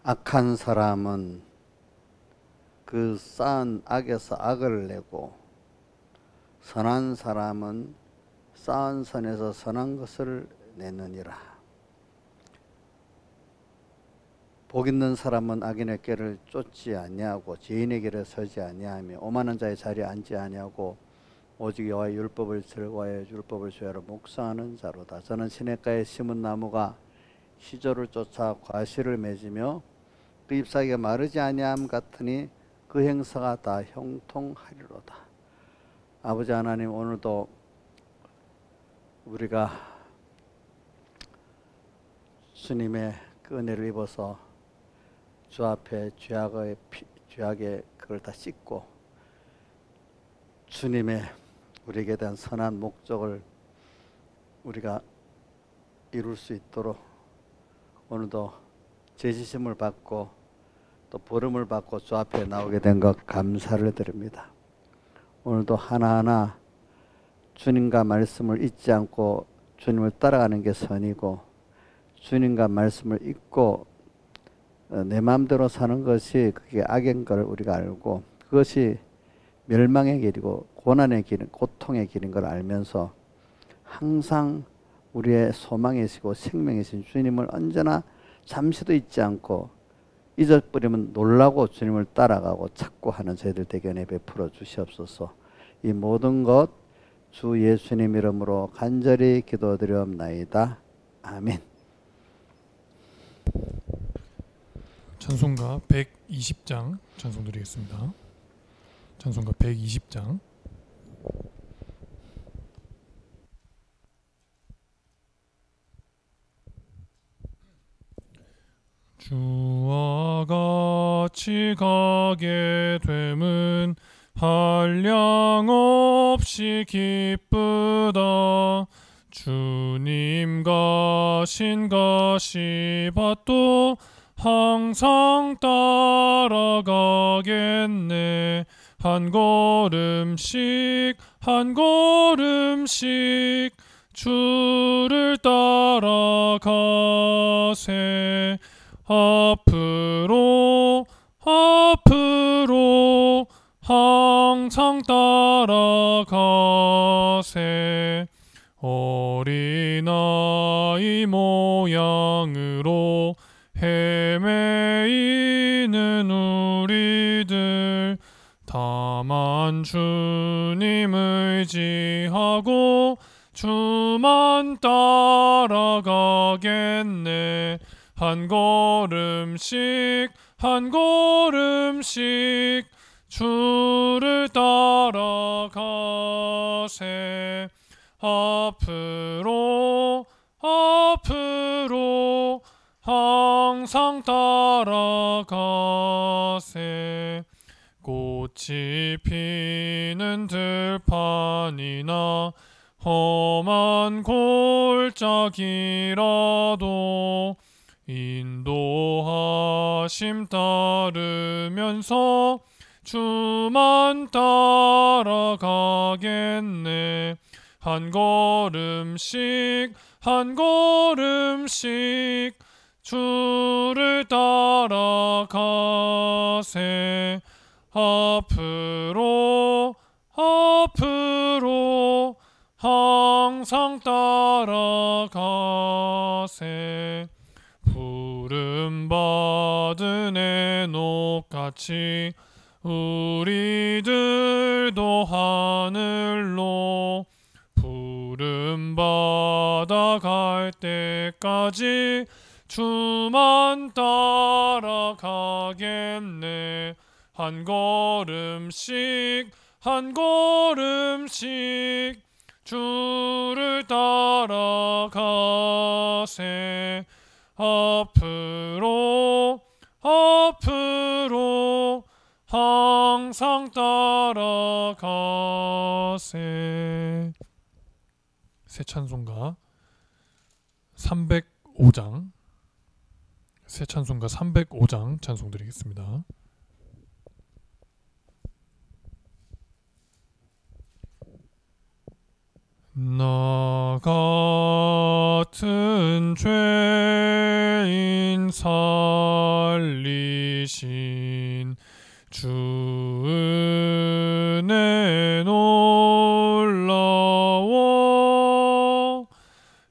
악한 사람은 그 쌓은 악에서 악을 내고, 선한 사람은 쌓은 선에서 선한 것을 내느니라. 복 있는 사람은 악인의 길을 쫓지 아니하고 죄인의 길에 서지 아니하며 오만한 자의 자리에 앉지 아니하고 오직 여호와의 율법을 즐거워하여 율법을 주야로 묵상하는 자로다. 저는 시냇가에 심은 나무가 시조를 쫓아 과실을 맺으며 그 잎사귀가 마르지 아니함 같으니 그 행사가 다 형통하리로다. 아버지 하나님, 오늘도 우리가 주님의 그 은혜를 입어서 주 앞에 죄악의 그걸 다 씻고 주님의 우리에게 대한 선한 목적을 우리가 이룰 수 있도록 오늘도 제지심을 받고 또 보름을 받고 주 앞에 나오게 된 것 감사를 드립니다. 오늘도 하나하나 주님과 말씀을 잊지 않고 주님을 따라가는 게 선이고, 주님과 말씀을 잊고 내 마음대로 사는 것이 그게 악인 걸 우리가 알고, 그것이 멸망의 길이고 고난의 길, 고통의 길인 걸 알면서 항상 우리의 소망이시고 생명이신 주님을 언제나 잠시도 잊지 않고 잊어버리면 놀라고 주님을 따라가고 찾고 하는 저희들 되게 은혜 베풀어 주시옵소서. 이 모든 것 주 예수님 이름으로 간절히 기도드리옵나이다. 아멘. 찬송가 120장 찬송드리겠습니다. 찬송가 120장. 주와 같이 가게 됨은 한량없이 기쁘다. 주님과 신가시 밭도 항상 따라가겠네. 한 걸음씩 한 걸음씩 주를 따라가세. 앞으로 앞으로 항상 따라가세. 어린아이 모양으로 헤매이는 우리들, 다만 주님 의지하고 주만 따라가겠네. 한 걸음씩 한 걸음씩 주를 따라가세. 앞으로 앞으로 항상 따라가세. 꽃이 피는 들판이나 험한 골짜기라도 인도하심 따르면서 주만 따라가겠네. 한 걸음씩 한 걸음씩 주를 따라가세. 앞으로 앞으로 항상 따라가세. 부름받은 에녹같이 우리들도 하늘로 부름받아 갈 때까지 주만 따라가겠네. 한 걸음씩 한 걸음씩 주를 따라가세. 앞으로 앞으로 항상 따라가세. 새 찬송가 305장, 새 찬송가 305장 찬송 드리겠습니다. 나 같은 죄인 살리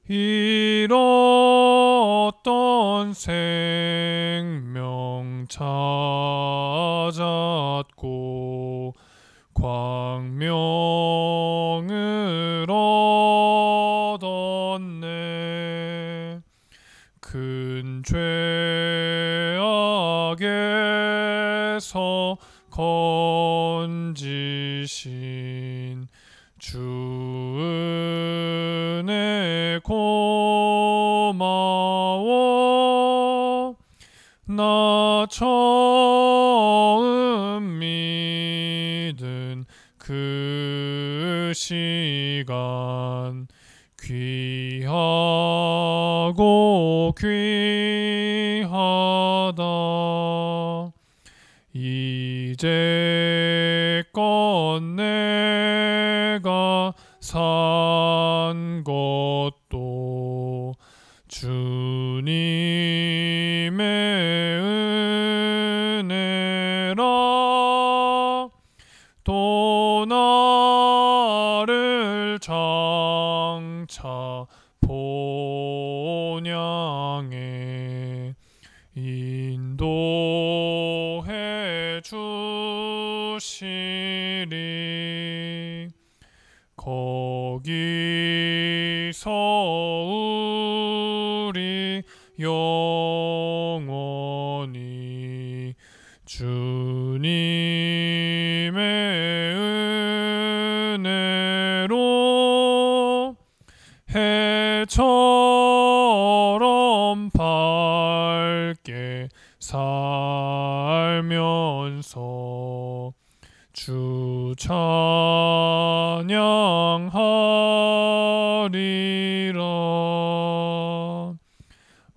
잃었던 생명 찾았고 광명을 얻었네. 큰 죄악에서 건지신 주 은혜 고마워. 나 처음 믿은 그 시간 귀하고 귀하다. 이제껏 내가 산 것도 주님의 은혜라. 또 나를 장차 본향에 인도해 주시리. 거기서 우리 영원히 주님의 은혜로 해처럼 밝게 살면서 주 찬양하리라.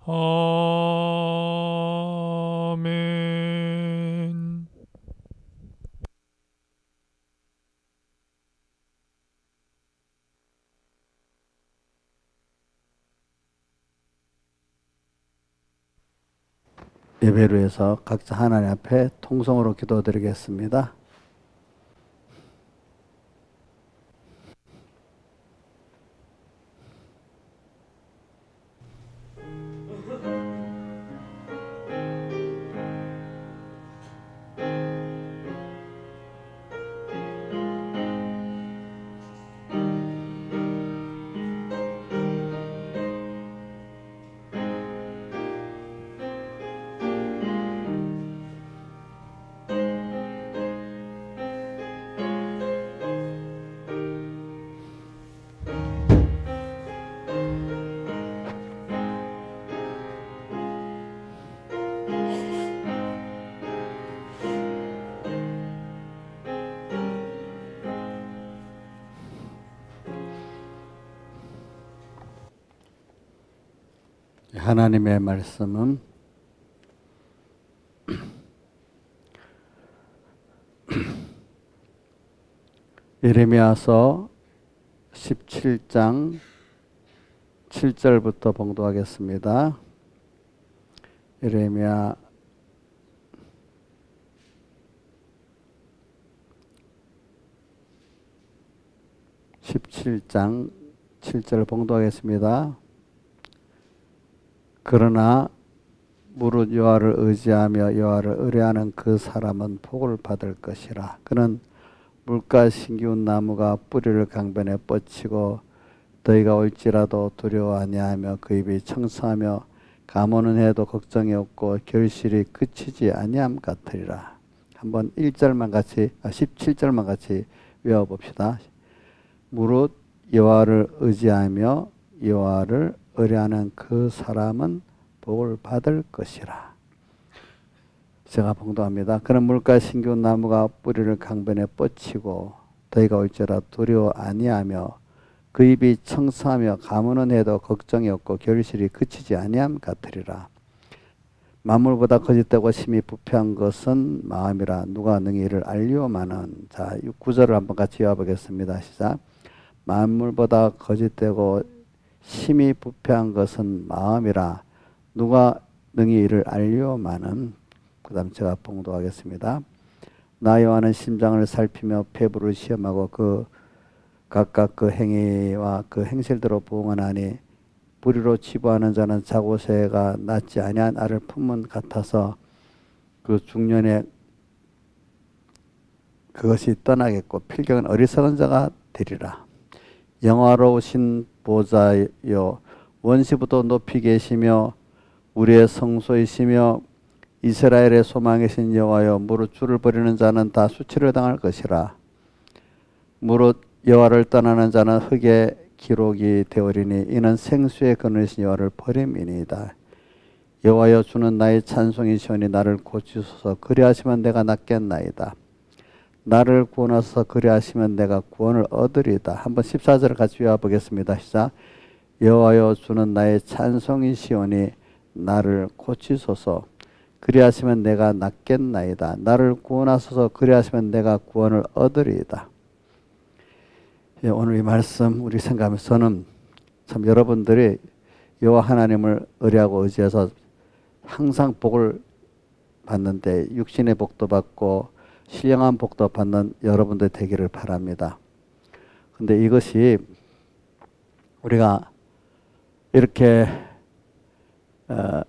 아멘. 예배를 위해서 각자 하나님 앞에 통성으로 기도드리겠습니다. 하나님의 말씀은 예레미야서 17장 7절부터 봉독하겠습니다. 예레미야 17장 7절 봉독하겠습니다. 그러나 무릇 여호와를 의지하며 여호와를 의뢰하는 그 사람은 복을 받을 것이라. 그는 물가 신기운 나무가 뿌리를 강변에 뻗치고 더위가 올지라도 두려워 아니하며 그 입이 청성하며 감오는 해도 걱정이 없고 결실이 그치지 아니함 같으리라. 한번 1절만 같이 17절만 같이 외워봅시다. 무릇 여호와를 의지하며 여호와를 의뢰하는 그 사람은 복을 받을 것이라. 제가 봉독합니다. 그런 물가 신기운 나무가 뿌리를 강변에 뻗치고 더위가 올지라 두려워 아니하며 그 입이 청성하며 가무는 해도 걱정이 없고 결실이 그치지 아니함 같으리라. 만물보다 거짓되고 심히 부패한 것은 마음이라 누가 능히 이를 알리오마는. 자, 9절을 한번 같이 외워보겠습니다. 시작. 만물보다 거짓되고 심히 부패한 것은 마음이라 누가 능히 이를 알리오마는. 그 다음 제가 봉독하겠습니다. 나 여호와는 심장을 살피며 폐부를 시험하고 그 각각 그 행위와 그 행실대로 보응하나니 불의로 치부하는 자는 자고새가 낫지 아니한 알을 품은 같아서 그 중년에 그것이 떠나겠고 필경은 어리석은 자가 되리라. 영화로우신 보좌여 원시부터 높이 계시며 우리의 성소이시며 이스라엘의 소망이신 여호와여 무릇 주를 버리는 자는 다 수치를 당할 것이라. 무릇 여호와를 떠나는 자는 흙의 기록이 되어리니 이는 생수의 근원이신 여호와를 버림이니이다. 여호와여 주는 나의 찬송이시오니 나를 고치소서. 그리하시면 내가 낫겠나이다. 나를 구원하소서. 그리하시면 내가 구원을 얻으리이다. 한번 14절을 같이 외워보겠습니다. 시작. 여호와여 주는 나의 찬송이시오니 나를 고치소서. 그리하시면 내가 낫겠나이다. 나를 구원하소서. 그리하시면 내가 구원을 얻으리이다. 예, 오늘 이 말씀 우리 생각하면서는 참 여러분들이 여호와 하나님을 의뢰하고 의지해서 항상 복을 받는데 육신의 복도 받고 신령한 복도 받는 여러분들 되기를 바랍니다. 근데 이것이 우리가 이렇게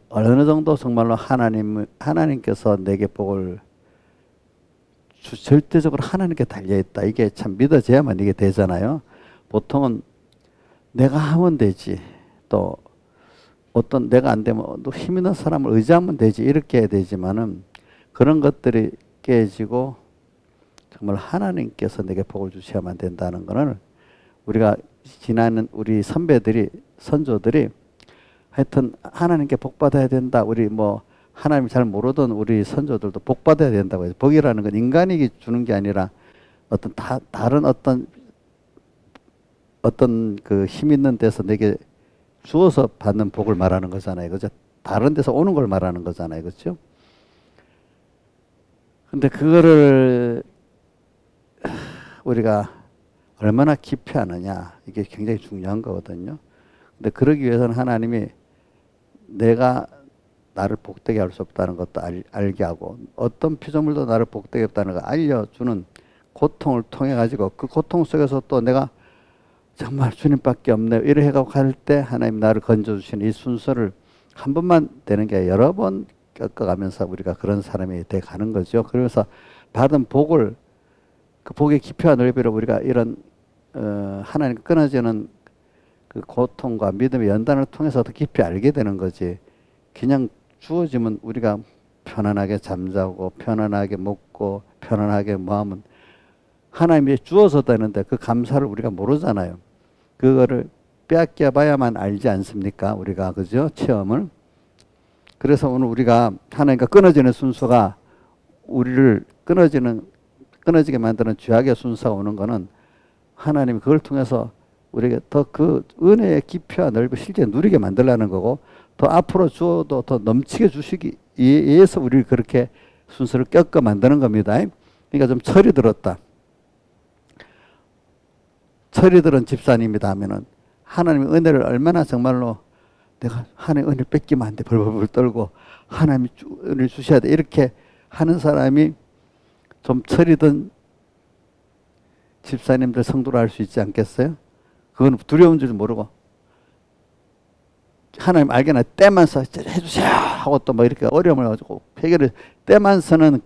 어느 정도 정말로 하나님께서 내게 복을 절대적으로 하나님께 달려있다. 이게 참 믿어져야만 이게 되잖아요. 보통은 내가 하면 되지. 또 어떤 내가 안 되면 또 힘 있는 사람을 의지하면 되지. 이렇게 해야 되지만은 그런 것들이 깨지고 정말 하나님께서 내게 복을 주셔야만 된다는 것을 우리가 지나는 우리 선배들이 선조들이 하여튼 하나님께 복 받아야 된다. 우리 뭐 하나님 잘 모르던 우리 선조들도 복 받아야 된다고 해서 복이라는 건 인간이 주는 게 아니라 어떤 다른 어떤 그 힘 있는 데서 내게 주어서 받는 복을 말하는 거잖아요. 그죠? 다른 데서 오는 걸 말하는 거잖아요. 그렇죠? 근데 그거를 우리가 얼마나 깊이 하느냐 이게 굉장히 중요한 거거든요. 근데 그러기 위해서는 하나님이 내가 나를 복되게 할 수 없다는 것도 알게 하고 어떤 피조물도 나를 복되게 없다는 걸 알려주는 고통을 통해 가지고 그 고통 속에서 또 내가 정말 주님밖에 없네 이래 해가고 갈 때 하나님 나를 건져주시는 이 순서를 한 번만 되는 게 여러 번 겪어가면서 우리가 그런 사람이 돼 가는 거죠. 그래서 받은 복을 그 복의 깊이와 넓이로 우리가 이런 하나님 끊어지는 그 고통과 믿음의 연단을 통해서 더 깊이 알게 되는 거지. 그냥 주어지면 우리가 편안하게 잠자고 편안하게 먹고 편안하게 뭐하면 하나님이 주어서 되는데 그 감사를 우리가 모르잖아요. 그거를 빼앗겨 봐야만 알지 않습니까? 우리가 그죠? 체험을. 그래서 오늘 우리가 하나님과 끊어지는 순서가 우리를 끊어지게 만드는 죄악의 순서가 오는 거는 하나님이 그걸 통해서 우리에게 더 그 은혜의 깊이와 넓이 실제 누리게 만들라는 거고 더 앞으로 주어도 더 넘치게 주시기 위해서 우리를 그렇게 순서를 꺾어 만드는 겁니다. 그러니까 좀 철이 들었다. 철이 들은 집사님이다 하면은 하나님의 은혜를 얼마나 정말로 내가 하나님의 은혜를 뺏기면 안 돼. 벌벌벌 떨고 하나님이 은혜를 주셔야 돼. 이렇게 하는 사람이 좀 철이 든 집사님들 성도로 할 수 있지 않겠어요? 그건 두려운 줄 모르고 하나님 알게나 때만 써 해주세요 하고 또 뭐 이렇게 어려움을 가지고 해결을 때만 쓰는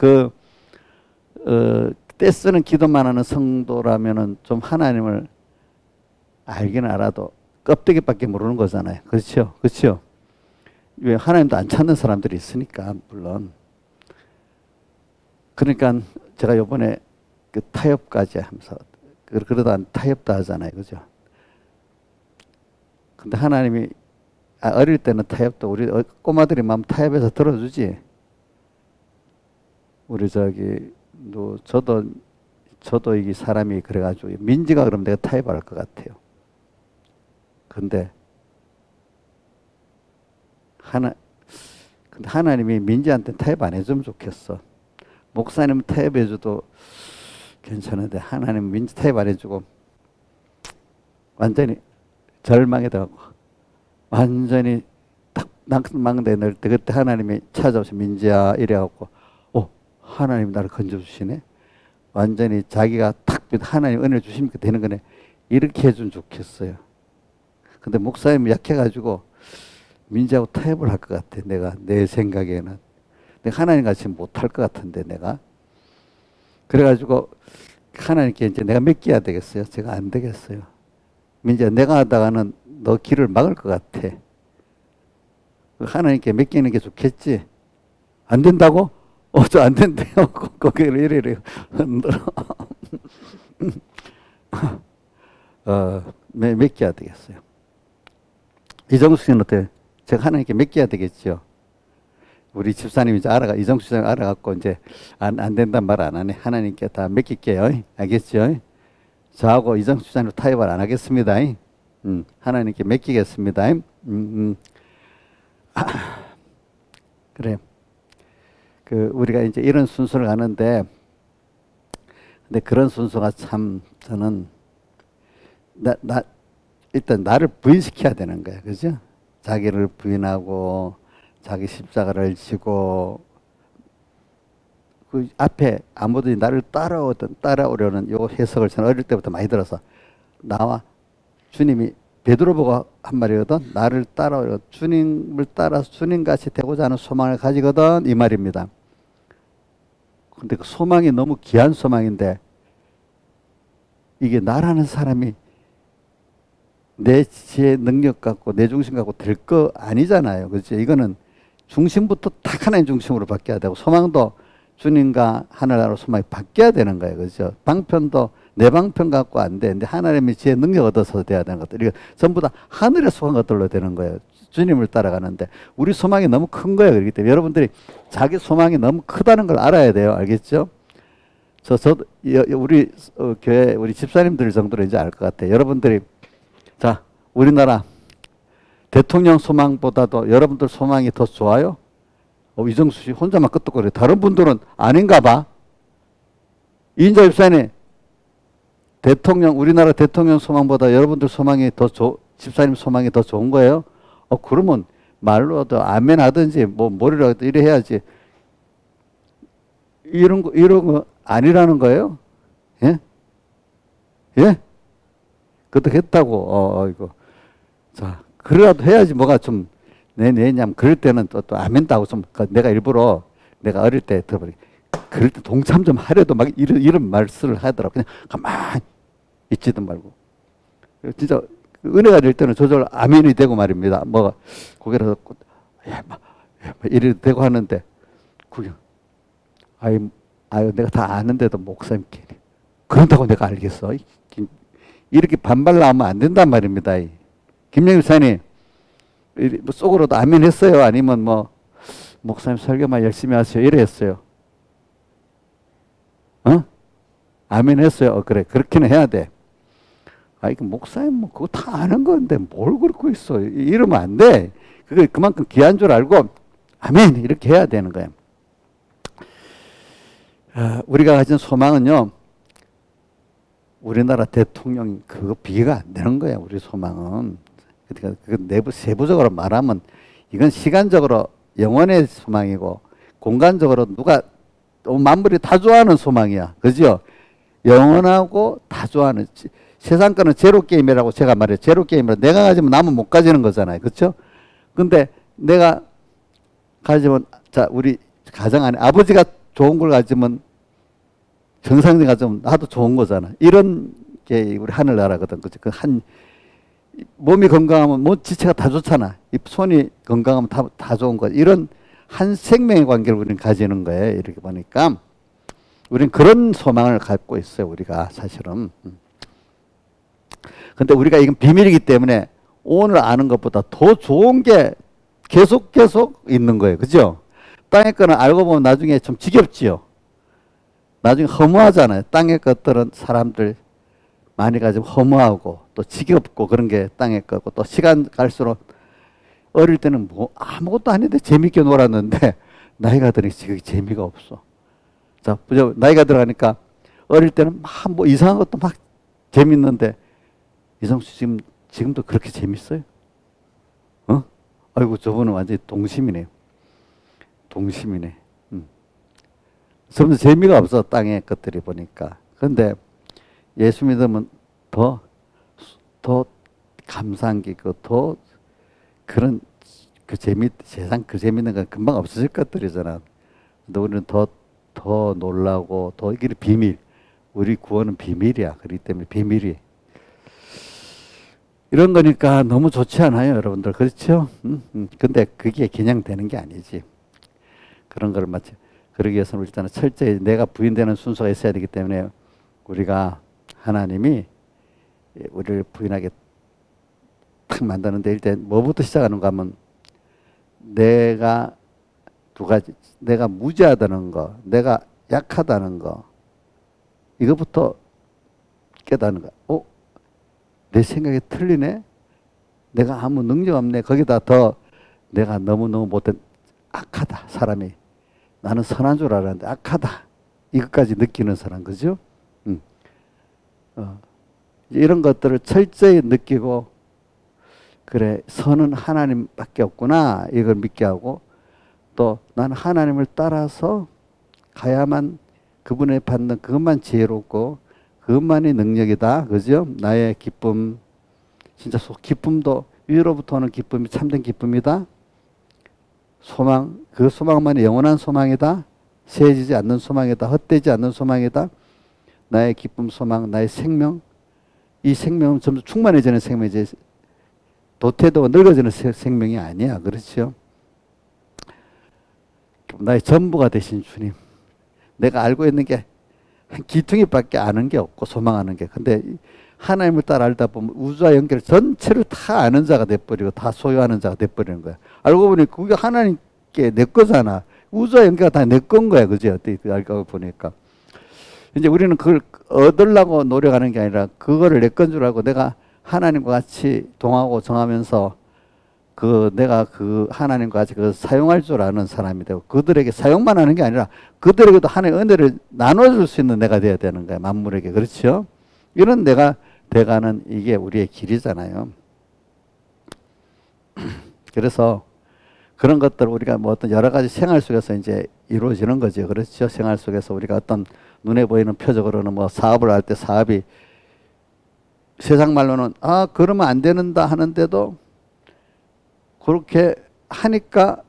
때 쓰는 기도만 하는 성도라면은 좀 하나님을 알긴 알아도 껍데기밖에 모르는 거잖아요. 그렇죠? 그렇죠? 왜 하나님도 안 찾는 사람들이 있으니까 물론. 그러니까 제가 요번에 그 타협까지 하면서 그러다 타협도 하잖아요. 그죠? 근데 하나님이 어릴 때는 타협도 우리 꼬마들이 마음 타협해서 들어주지. 우리 저도 이게 사람이 그래가지고 민지가 그러면 내가 타협할 것 같아요. 근데 하나님이 민지한테 타협 안 해주면 좋겠어. 목사님 타협해줘도 괜찮은데 하나님 민지 타협 안 해주고 완전히 절망에 들어가고 완전히 딱 낙망대 넣을 때 그때 하나님이 찾아오셔 민지야 이래갖고 하나님 나를 건져주시네. 완전히 자기가 탁 하나님 은혜를 주시니까 되는 거네. 이렇게 해주면 좋겠어요. 근데 목사님이 약해가지고 민지하고 타협을 할 것 같아. 내가 내 생각에는 내가 하나님 같이 못할 것 같은데 내가 그래가지고 하나님께 이제 내가 맡겨야 되겠어요. 제가 안 되겠어요. 민지야 내가 하다가는 너 길을 막을 것 같아. 하나님께 맡기는 게 좋겠지. 안 된다고? 저 안 된대요. 고개를 이래요. 흔들어. 맡겨야 되겠어요. 이정수 씨는 어때요? 제가 하나님께 맡겨야 되겠죠. 우리 집사님이 이제 이정수 씨는 알아갖고 이제 안 된단 말 안 하네. 하나님께 다 맡길게요. 알겠죠? 저하고 이정수 집사님 타협을 안 하겠습니다. 하나님께 맡기겠습니다. 그래. 우리가 이제 이런 순서를 가는데, 근데 그런 순서가 참 저는 일단 나를 부인시켜야 되는 거야, 그죠? 자기를 부인하고 자기 십자가를 지고 그 앞에 아무도 나를 따라오려는 요 해석을 저는 어릴 때부터 많이 들어서 나와 주님이 베드로 보고 한 말이거든. 나를 따라오려 주님을 따라서 주님같이 되고자 하는 소망을 가지거든 이 말입니다. 근데 그 소망이 너무 귀한 소망인데 이게 나라는 사람이 내 지혜 능력 갖고 내 중심 갖고 될 거 아니잖아요. 그렇죠? 이거는 중심부터 딱 하나님 중심으로 바뀌어야 되고 소망도 주님과 하늘나라 소망이 바뀌어야 되는 거예요. 그렇죠? 방편도 내 방편 갖고 안 돼. 근데 하나님의 지혜 능력 얻어서 돼야 되는 것들. 이거 전부 다 하늘의 소망 것들로 되는 거예요. 주님을 따라가는데 우리 소망이 너무 큰 거예요. 그렇기 때문에 여러분들이 자기 소망이 너무 크다는 걸 알아야 돼요. 알겠죠? 우리 교회 우리 집사님들 정도로 이제 알 것 같아요. 여러분들이 자 우리나라 대통령 소망보다도 여러분들 소망이 더 좋아요? 이정수 씨 혼자만 끄떡거려. 다른 분들은 아닌가 봐. 이인자 집사님 우리나라 대통령 소망보다 여러분들 소망이 집사님 소망이 더 좋은 거예요? 그러면 말로도 아멘 하든지 뭐라도 이래 해야지. 이런 거 아니라는 거예요? 예? 예? 그것도 했다고. 이거. 자, 그래라도 해야지 뭐가 좀 내냐면 그럴 때는 또 아멘 따고 좀 내가 일부러 내가 어릴 때 들어보니 그럴 때 동참 좀 하려도 막 이런 말씀을 하더라고. 그냥 가만히 있지도 말고. 진짜 은혜가 될 때는 저절로 아멘이 되고 말입니다. 고개를 이래도 되고 하는데 그냥 아유 내가 다 아는데도 목사님께 그런다고 내가 알겠어. 이렇게 반발 나오면 안 된단 말입니다. 김영일 사님 속으로도 아멘 했어요? 아니면 목사님 설교만 열심히 하세요 이래 했어요? 아멘 했어요? 그래 그렇게는 해야 돼. 이거 목사님 그거 다 아는 건데 뭘 그러고 있어 이러면 안 돼. 그게 그만큼 귀한 줄 알고 아멘 이렇게 해야 되는 거예요. 우리가 가진 소망은요 우리나라 대통령 그거 비교가 안 되는 거야. 우리 소망은. 그러니까 그 세부적으로 말하면 이건 시간적으로 영원의 소망이고 공간적으로 누가 만물이 다 좋아하는 소망이야. 그죠? 영원하고 다 좋아하는 세상 거는 제로 게임이라고 제가 말해요. 제로 게임이라 내가 가지면 남은 못 가지는 거잖아요. 그렇죠? 근데 내가 가지면 우리 가정 안에 아버지가 좋은 걸 가지면 정상적인 가지면 나도 좋은 거잖아. 이런 게 우리 하늘나라거든. 그죠? 몸이 건강하면 지체가 다 좋잖아. 이 손이 건강하면 다 좋은 거. 이런 한 생명의 관계를 우리는 가지는 거예요. 이렇게 보니까 우리는 그런 소망을 갖고 있어요. 우리가 사실은. 근데 우리가 이건 비밀이기 때문에 오늘 아는 것보다 더 좋은 게 계속 있는 거예요. 그죠? 땅의 거는 알고 보면 나중에 좀 지겹지요. 나중에 허무하잖아요. 땅의 것들은 사람들 많이 가지고 허무하고 또 지겹고 그런 게 땅의 거고 또 시간 갈수록 어릴 때는 아무것도 아닌데 재밌게 놀았는데 나이가 들으니까 재미가 없어. 자, 나이가 들어가니까 어릴 때는 막 이상한 것도 막 재밌는데 이성수 지금도 그렇게 재밌어요? 아이고 저분은 완전히 동심이네요. 동심이네. 점점 재미가 없어 땅의 것들이 보니까. 그런데 예수 믿으면 더 감사한 게 더 그런 세상 그 재밌는 건 금방 없어질 것들이잖아. 근데 우리는 더 놀라고 더 이게 비밀. 우리 구원은 비밀이야. 그렇기 때문에 비밀이. 이런 거니까 너무 좋지 않아요, 여러분들? 그렇죠? 근데 그게 그냥 되는 게 아니지. 그런 걸 마치, 그러기 위해서는 일단은 철저히 내가 부인되는 순서가 있어야 되기 때문에 우리가 하나님이 우리를 부인하게 탁 만드는데 일단 뭐부터 시작하는가 하면 내가 두 가지, 내가 무지하다는 거, 내가 약하다는 거, 이것부터 깨닫는 거야. 내 생각이 틀리네? 내가 아무 능력 없네? 거기다 더 내가 너무너무 못된, 악하다, 사람이. 나는 선한 줄 알았는데 악하다. 이것까지 느끼는 사람, 그죠? 이런 것들을 철저히 느끼고, 그래, 선은 하나님밖에 없구나. 이걸 믿게 하고, 또 나는 하나님을 따라서 가야만 그분의 받는 그것만 지혜롭고, 그것만이 능력이다. 그죠? 나의 기쁨, 진짜 기쁨도 위로부터 오는 기쁨이 참된 기쁨이다. 소망, 그 소망만이 영원한 소망이다. 세해지지 않는 소망이다. 헛되지 않는 소망이다. 나의 기쁨, 소망, 나의 생명. 이 생명은 점점 충만해지는 생명이지. 도태되고 늙어지는 생명이 아니야. 그렇죠? 나의 전부가 되신 주님. 내가 알고 있는 게 한 기퉁이밖에 아는 게 없고 소망하는 게. 근데 하나님을 따라 알다 보면 우주와 연결 전체를 다 아는 자가 돼버리고 다 소유하는 자가 돼버리는 거야. 알고 보니 그게 하나님께 내 거잖아. 우주와 연결가 다 내 건 거야. 그죠? 알고 보니까. 이제 우리는 그걸 얻으려고 노력하는 게 아니라 그거를 내 건 줄 알고 내가 하나님과 같이 동하고 정하면서 내가 하나님과 같이 사용할 줄 아는 사람이 되고 그들에게 사용만 하는 게 아니라 그들에게도 하나님의 은혜를 나눠줄 수 있는 내가 되어야 되는 거야. 만물에게. 그렇죠? 이런 내가 돼가는 이게 우리의 길이잖아요. 그래서 그런 것들 우리가 뭐 어떤 여러 가지 생활 속에서 이제 이루어지는 거죠. 그렇죠? 생활 속에서 우리가 어떤 눈에 보이는 표적으로는 뭐 사업을 할 때 사업이 세상 말로는 그러면 안 되는다 하는데도 그렇게 하니까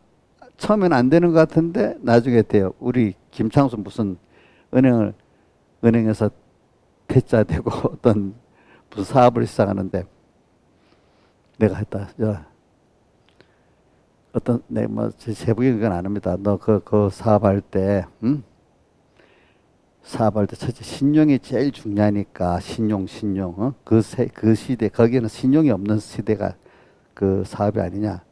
처음에는 안 되는 것 같은데 나중에 돼요. 우리 김창수 무슨 은행에서 퇴짜되고 어떤 무슨 사업을 시작하는데 내가 했다. 세부적인 건 아닙니다. 너 그 사업할 때, 사업할 때 첫째 신용이 제일 중요하니까 신용. 그 시대, 거기에는 신용이 없는 시대가 그 사업이 아니냐.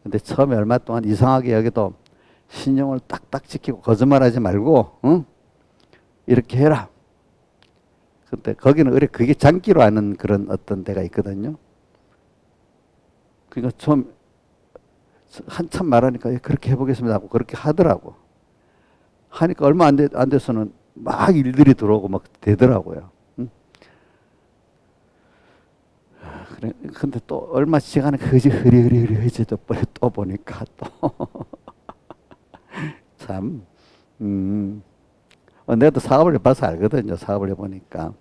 근데 처음에 얼마 동안 이상하게 여기도 신용을 딱딱 지키고 거짓말하지 말고, 이렇게 해라. 근데 거기는 그게 장기로 하는 그런 어떤 데가 있거든요. 그러니까 좀 한참 말하니까 그렇게 해보겠습니다 하고 그렇게 하더라고. 하니까 얼마 안 돼서는 막 일들이 들어오고 막 되더라고요. 근데 또 얼마 시간에 흐리흐리해져 또 보니까 또 참 내가 사업을 해봐서 알거든요. 사업을 해보니까.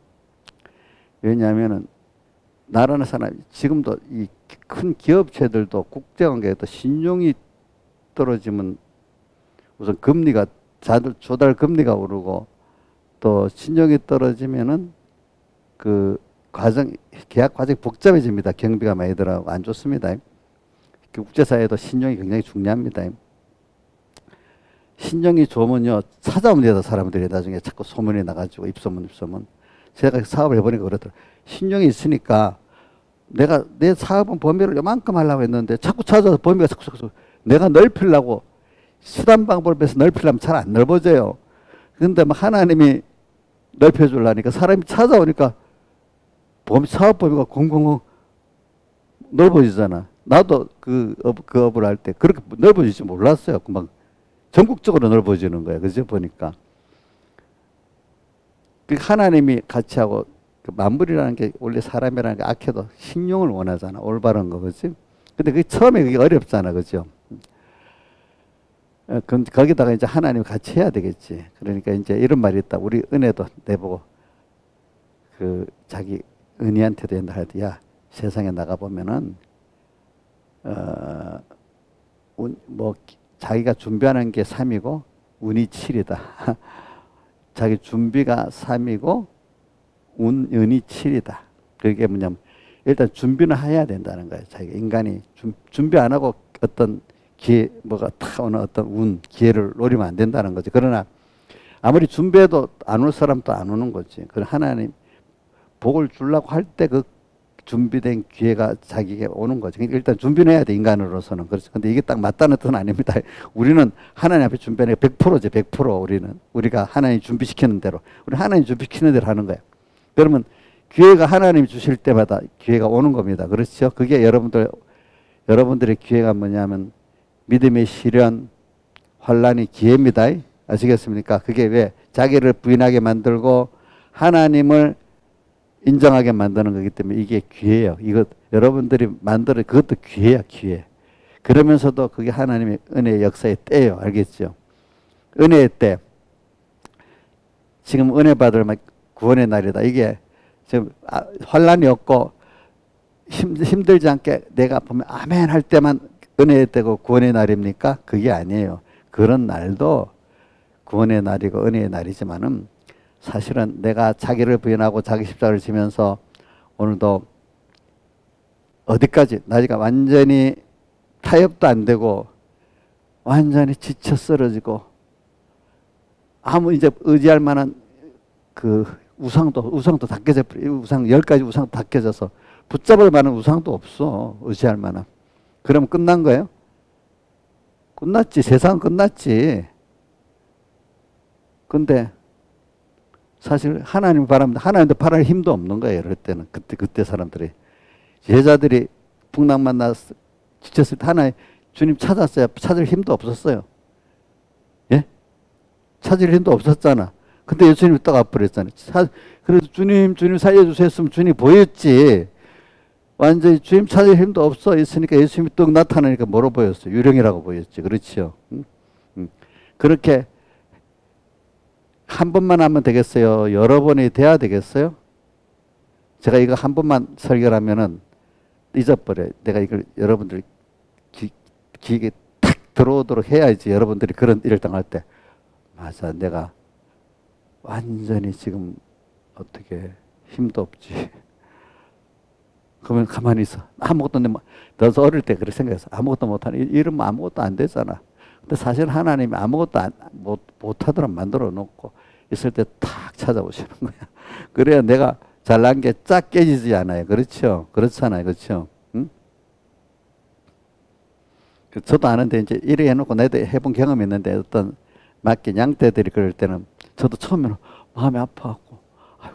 왜냐하면은 나라는 사람 지금도 이 큰 기업체들도 국제관계에도 신용이 떨어지면 우선 금리가 조달 금리가 오르고 또 신용이 떨어지면은 계약 과정이 복잡해집니다. 경비가 많이 들어가고 안 좋습니다. 국제사회도 신용이 굉장히 중요합니다. 신용이 좋으면요, 찾아오면 되다, 사람들이 나중에 자꾸 소문이 나가지고, 입소문. 제가 사업을 해보니까 그러더라고요. 신용이 있으니까 내가 내 사업은 범위를 요만큼 하려고 했는데 자꾸 찾아서 범위가 자꾸 내가 넓히려고 수단 방법을 해서 넓히려면 잘 안 넓어져요. 그런데 막 하나님이 넓혀주려니까 사람이 찾아오니까 사업 범위가 공공공 넓어지잖아. 나도 그 업을 할 때 그렇게 넓어질 줄 몰랐어요. 금방 전국적으로 넓어지는 거야. 그죠? 보니까. 그 하나님이 같이 하고 그 만물이라는 게 원래 사람이라는 게 악해도 신용을 원하잖아. 올바른 거. 그지? 근데 그게 처음에 그게 어렵잖아. 그죠? 거기다가 이제 하나님이 같이 해야 되겠지. 그러니까 이제 이런 말이 있다. 우리 은혜도 내보고 자기 은희한테도 옛날 할 때, 야, 세상에 나가 보면은 뭐 자기가 준비하는 게 3이고 운이 7이다. 자기 준비가 3이고 운이 7이다. 그게 뭐냐면 일단 준비는 해야 된다는 거예요. 자기가 인간이 준비 안 하고 어떤 기회 뭐가 탁 오는 어떤 운 기회를 노리면 안 된다는 거죠. 그러나 아무리 준비해도 안 올 사람도 안 오는 거지. 그 하나님 복을 주려고 할 때 그 준비된 기회가 자기에게 오는 거죠. 그러니까 일단 준비는 해야 돼, 인간으로서는. 그렇죠. 근데 이게 딱 맞다는 뜻은 아닙니다. 우리는 하나님 앞에 준비하는 게 100%지, 100%. 우리는. 우리가 하나님 준비시키는 대로. 우리 하나님 준비시키는 대로 하는 거예요. 그러면 기회가 하나님이 주실 때마다 기회가 오는 겁니다. 그렇죠. 그게 여러분들의 기회가 뭐냐면 믿음의 시련, 환란이 기회입니다. 아시겠습니까? 그게 왜? 자기를 부인하게 만들고 하나님을 인정하게 만드는 거기 때문에 이게 기회예요. 이거 여러분들이 만들어 그것도 기회야, 기회. 그러면서도 그게 하나님의 은혜의 역사의 때예요. 알겠죠? 은혜의 때. 지금 은혜 받을 구원의 날이다. 이게 지금 환란이 없고 힘들지 않게 내가 보면 아멘 할 때만 은혜의 때고 구원의 날입니까? 그게 아니에요. 그런 날도 구원의 날이고 은혜의 날이지만은 사실은 내가 자기를 부인하고 자기 십자가를 지면서 오늘도 어디까지 나이가 완전히 타협도 안 되고 완전히 지쳐 쓰러지고 아무 이제 의지할 만한 그 우상도 다 깨져 버려. 우상 10가지 우상도 다 깨져서 붙잡을 만한 우상도 없어. 의지할 만한. 그러면 끝난 거예요? 끝났지. 세상은 끝났지. 근데 사실 하나님 바랍니다. 하나님도 바랄 힘도 없는 거예요. 이럴 때는. 그때 사람들이. 제자들이 풍랑 만나서 지쳤을 때 하나님 주님 찾았어요. 찾을 힘도 없었어요. 예? 찾을 힘도 없었잖아. 근데 예수님이 딱 와버렸잖아요. 그래도 주님 살려주세요 했으면 주님이 보였지. 완전히 주님 찾을 힘도 없어 있으니까 예수님이 뚝 나타나니까 뭐로 보였어요? 유령이라고 보였지. 그렇죠. 그렇게 한 번만 하면 되겠어요? 여러 번이 돼야 되겠어요? 제가 이거 한 번만 설교를 하면은 잊어버려요. 내가 이걸 여러분들 귀에 탁 들어오도록 해야지. 여러분들이 그런 일을 당할 때 맞아, 내가 완전히 지금 어떻게 힘도 없지. 그러면 가만히 있어. 아무것도 너도 어릴 때 그렇게 생각했어. 아무것도 못하는 이러면 아무것도 안 되잖아. 근데 사실 하나님이 아무것도 못하도록 만들어 놓고 있을 때 탁 찾아오시는 거야. 그래야 내가 잘난 게 쫙 깨지지 않아요. 그렇죠? 그렇잖아요. 그렇죠? 응? 저도 아는데 이제 이래 해놓고 내도 해본 경험이 있는데 어떤 맡긴 양떼들이 그럴 때는 저도 처음에는 마음이 아파갖고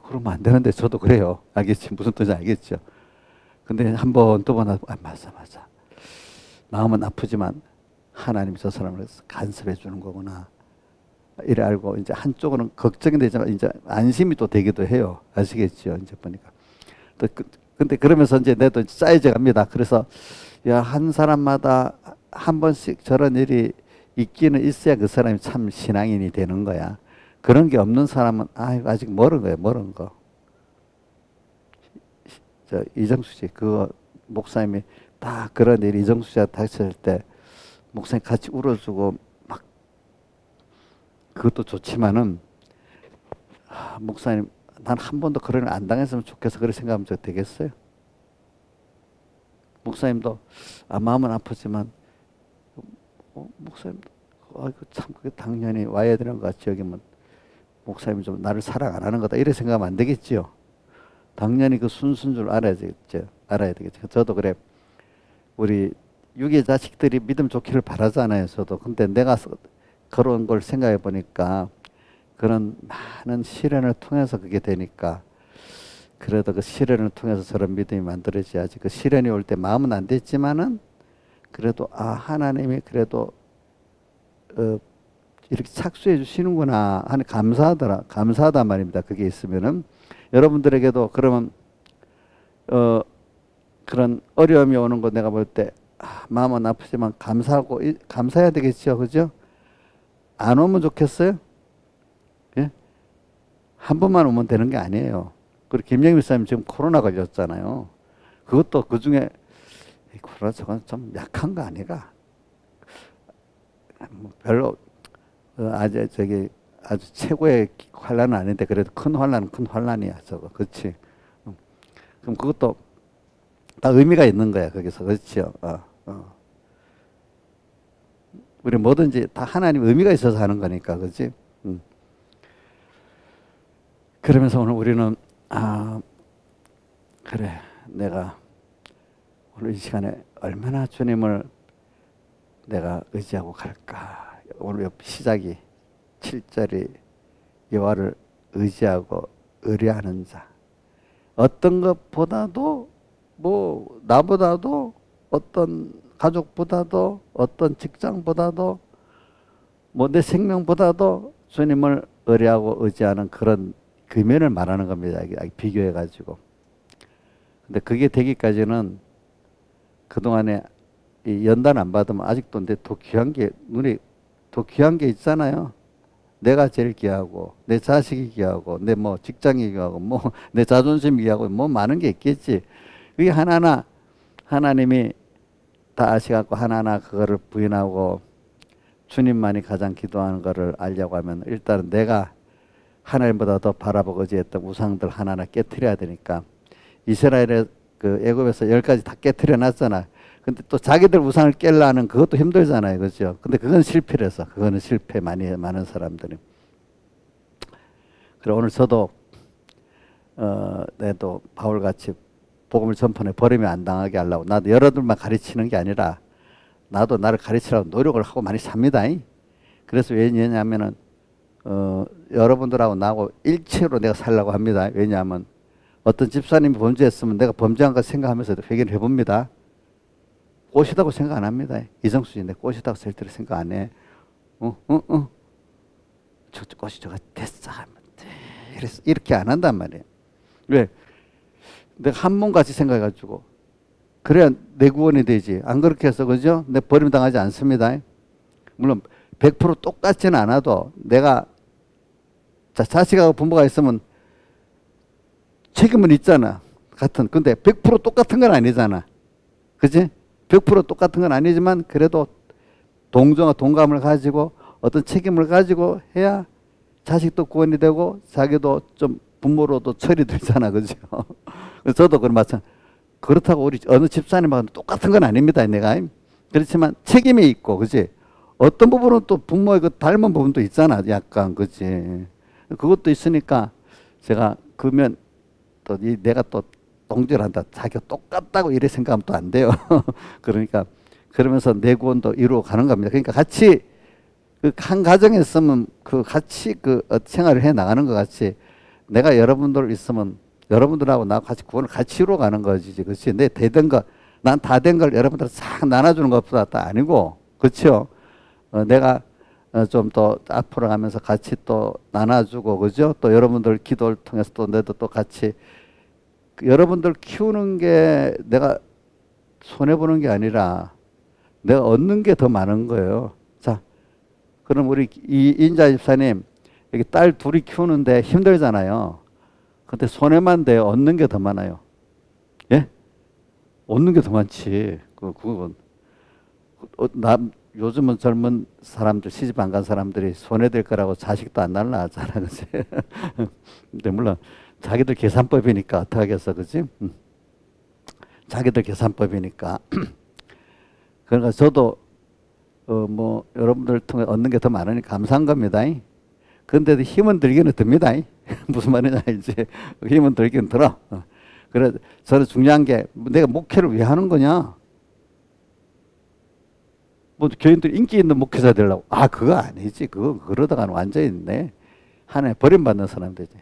그러면 안 되는데 저도 그래요. 알겠지? 무슨 뜻인지 알겠죠? 근데 한 번, 두 번 하고 맞아. 마음은 아프지만 하나님이 저 사람을 간섭해 주는 거구나. 이래 알고 이제 한쪽으로는 걱정이 되지만 이제 안심이 또 되기도 해요. 아시겠죠? 이제 보니까. 근데 그러면서 이제 내도 쌓여져 갑니다. 그래서 야, 한 사람마다 한 번씩 저런 일이 있기는 있어야 그 사람이 참 신앙인이 되는 거야. 그런 게 없는 사람은 아직 멀은 거예요. 멀은 거. 이정수 씨, 그거 목사님이 딱 그런 일이 이정수 씨가 닥쳤을 때 목사님 같이 울어주고 막 그것도 좋지만은 목사님 난 한 번도 그런 일 안 당했으면 좋겠어. 그렇게 생각하면 되겠어요? 목사님도 마음은 아프지만 목사님도 참 그게 당연히 와야 되는 것 같지. 여기면 목사님이 좀 나를 사랑 안 하는 거다 이렇게 생각하면 안 되겠지요. 당연히 그 순수인 줄 알아야 되겠죠. 저도 그래. 우리 육의 자식들이 믿음 좋기를 바라잖아요. 저도. 근데 내가 그런 걸 생각해 보니까 그런 많은 시련을 통해서 그게 되니까 그래도 그 시련을 통해서 저런 믿음이 만들어져야지. 그 시련이 올 때 마음은 안 됐지만은 그래도 하나님이 그래도 이렇게 착수해 주시는구나 하는 감사하다 말입니다. 그게 있으면은 여러분들에게도 그러면 그런 어려움이 오는 거 내가 볼 때 마음은 아프지만 감사해야 되겠죠. 그죠? 안 오면 좋겠어요? 예? 한 번만 오면 되는 게 아니에요. 그리고 김영일 사님 지금 코로나 걸렸잖아요. 그것도 그 중에 그러 저건 좀 약한 거 아니가? 뭐 별로 아주 아주 최고의 환란은 아닌데 그래도 큰 환란은 큰 환란이야 저거. 그렇지? 그럼 그것도 다 의미가 있는 거야 거기서. 그렇지요? 우리 뭐든지 다 하나님 의미가 있어서 하는 거니까. 그렇지? 그러면서 오늘 우리는 그래 내가 오늘 이 시간에 얼마나 주님을 내가 의지하고 갈까. 오늘 시작이 7절이 여호와를 의지하고 의뢰하는 자. 어떤 것보다도 뭐 나보다도 어떤 가족보다도 어떤 직장보다도 뭐 내 생명보다도 주님을 의뢰하고 의지하는 그런 금연을 말하는 겁니다. 비교해 가지고. 근데 그게 되기까지는 그동안에 이 연단 안 받으면 아직도 내 더 귀한 게 눈에 더 귀한 게 있잖아요. 내가 제일 귀하고 내 자식이 귀하고 내 뭐 직장이 귀하고 뭐 내 자존심이 귀하고 뭐 많은 게 있겠지. 그게 하나하나 하나님이 다 아시갖고 하나하나 그거를 부인하고 주님만이 가장 기도하는 거를 알려고 하면 일단은 내가 하나님보다 더 바라보고 의지했던 우상들 하나하나 깨트려야 되니까 이스라엘의 그 애굽에서 10가지 다 깨트려 놨잖아. 근데 또 자기들 우상을 깨려는 그것도 힘들잖아요. 그렇죠? 근데 그건 실패라서. 그거는 실패 많은 사람들이. 그래 오늘 저도 내도 바울같이 복음을 전파해 버림이 안 당하게 하려고 나도 여러분들만 가르치는 게 아니라 나도 나를 가르치려고 노력을 하고 많이 삽니다. 그래서 왜냐하면은 여러분들하고 나하고 일체로 내가 살려고 합니다. 왜냐하면 어떤 집사님이 범죄했으면 내가 범죄한 거 생각하면서 회개를 해봅니다. 꽃이다고 생각 안 합니다. 이정수지 내 꽃이다고 절대로 생각 안 해. 저 꽃이 저거 됐어 하면 돼. 이렇게 안 한단 말이에요. 왜? 내가 한 몸같이 생각해가지고 그래야 내 구원이 되지. 안 그렇게 해서 그죠? 내 버림당하지 않습니다. 물론 100% 똑같지는 않아도 내가 자식하고 부모가 있으면 책임은 있잖아. 근데 100% 똑같은 건 아니잖아. 그지? 100% 똑같은 건 아니지만 그래도 동정과 동감을 가지고 어떤 책임을 가지고 해야 자식도 구원이 되고 자기도 좀 부모로도 철이 들잖아. 그죠? 저도 그런 마찬가지. 그렇다고 우리 어느 집사님하고 똑같은 건 아닙니다. 내가. 그렇지만 책임이 있고, 그지? 어떤 부분은 또 부모의 그 닮은 부분도 있잖아. 약간, 그지? 그것도 있으니까 제가 그러면 또 내가 또 동질한다. 자기가 똑같다고 이래 생각하면 또 안 돼요. 그러니까 그러면서 내 구원도 이루어 가는 겁니다. 그러니까 같이 그 한 가정에 있으면 그 같이 그 생활을 해 나가는 것 같이 내가 여러분들 있으면 여러분들하고 나하고 같이 구원을 같이 이루어 가는 거지. 그렇지? 내 되던 거, 난 다 된 걸 여러분들 싹 나눠주는 것보다 또 아니고, 그렇죠? 내가 좀 더 앞으로 가면서 같이 또 나눠주고, 그죠? 또 여러분들 기도를 통해서 또 내도 또 같이 여러분들 키우는 게 내가 손해보는 게 아니라 내가 얻는 게 더 많은 거예요. 자, 그럼 우리 이 인자 집사님, 여기 딸 둘이 키우는데 힘들잖아요. 근데 손해만 돼요. 얻는 게 더 많아요. 예? 얻는 게 더 많지. 그건. 요즘은 젊은 사람들, 시집 안 간 사람들이 손해될 거라고 자식도 안 낳으려 하잖아. 그치? 근데 물론 자기들 계산법이니까 어떡하겠어. 그치? 자기들 계산법이니까. 그러니까 저도 뭐 여러분들 통해 얻는 게 더 많으니까 감사한 겁니다. 근데도 힘은 들기는 듭니다. 무슨 말이냐 이제 힘은 들기는 들어. 그래 저는 중요한 게 내가 목회를 왜 하는 거냐? 뭐 교인들 인기 있는 목회자 되려고? 아 그거 아니지. 그러다가는 완전히 내 하나님 버림받는 사람 되지.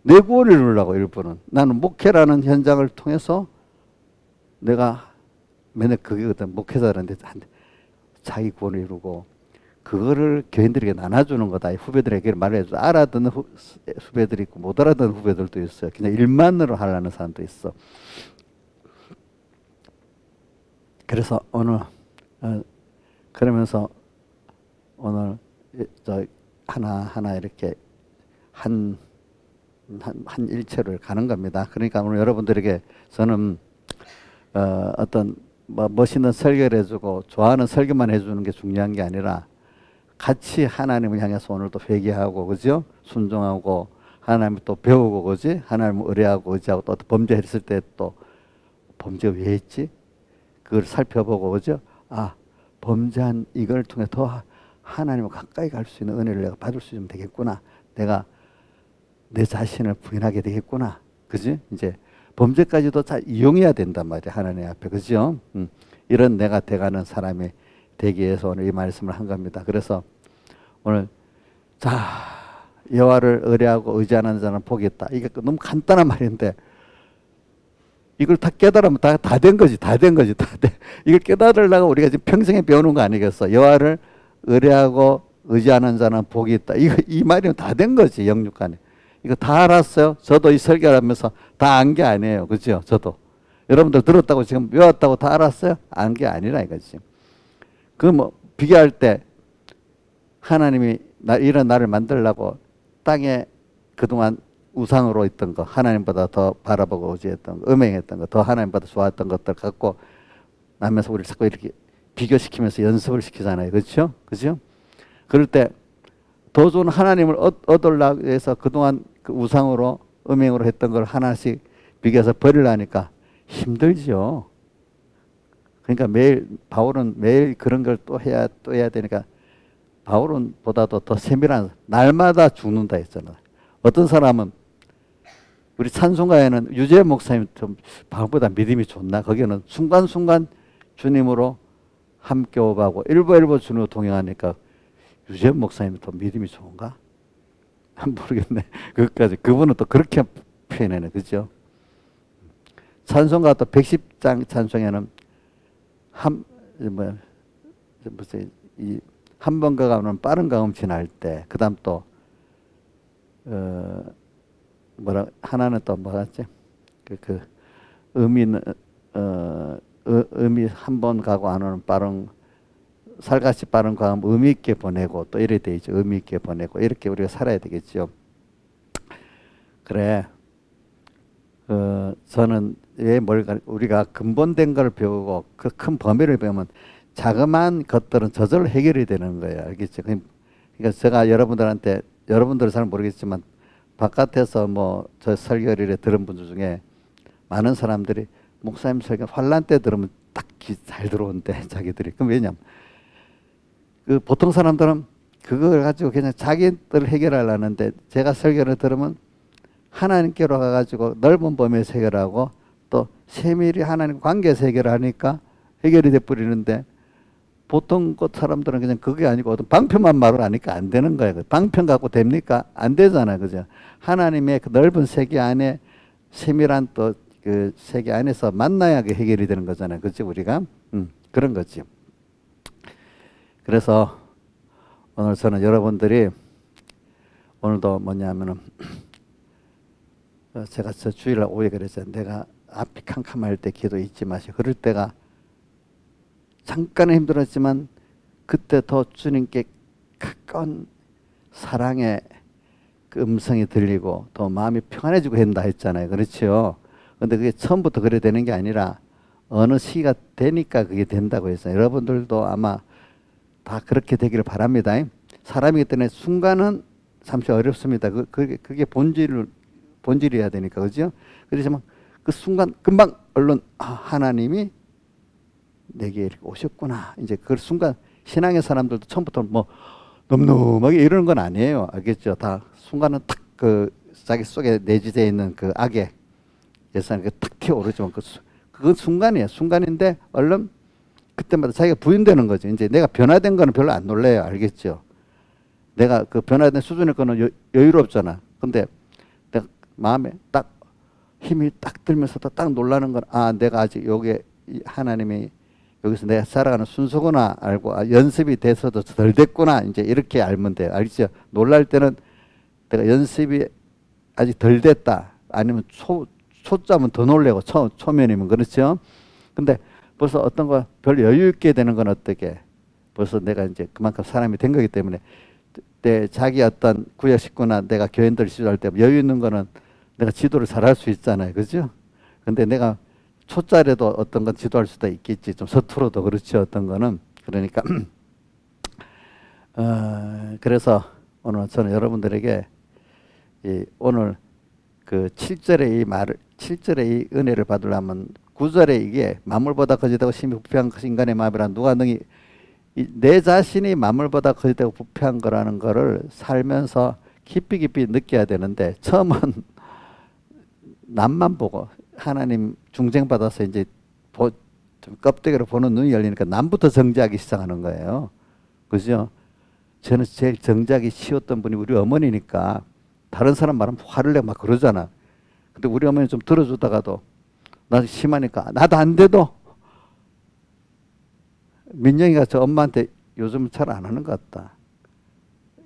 내 구원을 이루려고 일부는 나는 목회라는 현장을 통해서 내가 맨날 그게거든. 목회자라는데 자기 구원을 이루고. 그거를 교인들에게 나눠주는 거다. 후배들에게 말해줘. 알아듣는 후배들이 있고 못 알아듣는 후배들도 있어요. 그냥 일만으로 하려는 사람도 있어. 그래서 오늘 그러면서 오늘 저 하나하나 이렇게 한 일체를 가는 겁니다. 그러니까 오늘 여러분들에게 저는 어떤 뭐 멋있는 설교를 해주고 좋아하는 설교만 해주는 게 중요한 게 아니라 같이 하나님을 향해서 오늘도 회개하고, 그죠? 순종하고, 하나님을 또 배우고, 그지? 하나님을 의뢰하고, 의지하고, 또 범죄했을 때 또 범죄 왜 했지? 그걸 살펴보고, 그죠? 아, 범죄한 이걸 통해 더 하나님을 가까이 갈 수 있는 은혜를 내가 받을 수 있으면 되겠구나. 내가 내 자신을 부인하게 되겠구나. 그지? 이제 범죄까지도 다 이용해야 된단 말이야. 하나님 앞에. 그죠? 이런 내가 돼가는 사람이 되기 위해서 오늘 이 말씀을 한 겁니다. 그래서 오늘 자, 여호와를 의뢰하고 의지하는 자는 복이 있다. 이게 너무 간단한 말인데 이걸 다 깨달으면 다 된 거지. 다 된 거지. 다 돼. 이걸 깨달으려고 우리가 지금 평생에 배우는 거 아니겠어? 여호와를 의뢰하고 의지하는 자는 복이 있다. 이 말이면 다 된 거지. 영육간에. 이거 다 알았어요. 저도 이 설교를 하면서 다 안 게 아니에요. 그죠? 저도. 여러분들 들었다고 지금 외웠다고 다 알았어요? 안 게 아니라 이거지. 그 뭐 비교할 때 하나님이 이런 나를 만들려고 땅에 그동안 우상으로 있던 거, 하나님보다 더 바라보고 의지했던 거, 음행했던 거, 더 하나님보다 좋아했던 것들 갖고 나면서 우리를 자꾸 이렇게 비교시키면서 연습을 시키잖아요. 그렇죠? 그죠? 그럴 때 더 좋은 하나님을 얻으려고 해서 그동안 그 우상으로 음행으로 했던 걸 하나씩 비교해서 버리려니까 힘들죠. 그러니까 바울은 매일 그런 걸 또 해야 되니까 바울은 보다도 더 세밀한 날마다 죽는다 했잖아. 어떤 사람은 우리 찬송가에는 유재 목사님 좀 바울보다 믿음이 좋나? 거기는 순간순간 주님으로 함께 오가고 일부 주님으로 동행하니까 유재 목사님이 더 믿음이 좋은가? 모르겠네. 그것까지 그분은 또 그렇게 표현해네. 그죠? 찬송가 또 110장 찬송에는 한 번 가면 빠른 가음 지날 때, 그 다음 또, 하나는 또 뭐였지? 의미는, 의미 한 번 가고 안 오는 빠른, 살같이 빠른 가음 의미 있게 보내고, 또 이래 돼 있죠. 의미 있게 보내고, 이렇게 우리가 살아야 되겠죠. 그래. 저는 우리가 근본된 걸 배우고 그 큰 범위를 배우면 자그마한 것들은 저절로 해결이 되는 거예요. 알겠죠? 그러니까 제가 여러분들은 잘 모르겠지만 바깥에서 뭐 저 설교를 들은 분들 중에 많은 사람들이 목사님 설교 환란 때 들으면 딱 잘 들어온대 자기들이. 그럼 왜냐면 그 보통 사람들은 그걸 가지고 그냥 자기들 해결하려는데 제가 설교를 들으면 하나님께로 가가지고 넓은 범위에서 해결하고 또 세밀히 하나님 관계에서 해결하니까 해결이 돼버리는데 보통 그 사람들은 그냥 그게 아니고 어떤 방편만 말을 하니까 안 되는 거예요. 방편 갖고 됩니까? 안 되잖아요. 그죠? 하나님의 그 넓은 세계 안에 세밀한 또 그 세계 안에서 만나야 그 해결이 되는 거잖아요. 그죠? 우리가? 그런 거지. 그래서 오늘 저는 여러분들이 오늘도 뭐냐면은 제가 저 주일날 오후에 그랬잖아요. 내가 앞이 캄캄할 때 기도 잊지 마시고 그럴 때가 잠깐은 힘들었지만 그때 더 주님께 가까운 사랑의 그 음성이 들리고 더 마음이 평안해지고 한다 했잖아요. 그렇죠? 근데 그게 처음부터 그래 되는 게 아니라 어느 시기가 되니까 그게 된다고 했어요. 여러분들도 아마 다 그렇게 되기를 바랍니다. 사람이기 때문에 순간은 잠시 어렵습니다. 그게 본질이어야 되니까. 그죠? 그렇지만 그 순간 금방 얼른 하나님이 내게 이렇게 오셨구나. 이제 그 순간 신앙의 사람들도 처음부터 뭐 늠름하게 이러는 건 아니에요. 알겠죠? 다 순간은 탁 그 자기 속에 내재되어 있는 그 악의 예산이 탁 튀어오르지만 그건 순간이에요. 순간인데 얼른 그때마다 자기가 부인되는 거죠. 이제 내가 변화된 거는 별로 안 놀래요. 알겠죠? 내가 그 변화된 수준의 거는 여유롭잖아. 근데 내가 마음에 딱 힘이 딱 들면서도 딱 놀라는 건 내가 아직 여기에 하나님이 여기서 내가 살아가는 순서구나 알고 연습이 돼서도 덜 됐구나 이제 이렇게 알면 돼요. 알겠죠? 놀랄 때는 내가 연습이 아직 덜 됐다 아니면 초짜면 더 놀래고 초면이면 그렇죠? 근데 벌써 어떤 거 별 여유 있게 되는 건 어떻게? 벌써 내가 이제 그만큼 사람이 된 거기 때문에 내 자기 어떤 구역 식구나 내가 교인들 지도할 때 여유 있는 거는 내가 지도를 잘할 수 있잖아요. 그죠? 근데 내가 초짜리도 어떤 건 지도할 수도 있겠지. 좀 서투러도 그렇지 어떤 거는. 그러니까 그래서 오늘 저는 여러분들에게 오늘 그 7절의 이 말을 7절의 이 은혜를 받으려면 9절에 이게 만물보다 거짓되고 심히 부패한 것이 인간의 마음이라 누가 능히 내 자신이 만물보다 거짓되고 부패한 거라는 거를 살면서 깊이 깊이 느껴야 되는데 처음은 남만 보고 하나님 중생받아서 이제 좀 껍데기로 보는 눈이 열리니까 남부터 정죄하기 시작하는 거예요. 그죠? 저는 제일 정죄하기 쉬웠던 분이 우리 어머니니까 다른 사람 말하면 화를 내고 막 그러잖아. 근데 우리 어머니 좀 들어주다가도 나도 심하니까 나도 안 돼도 민영이가 저 엄마한테 요즘은 잘 안 하는 것 같다.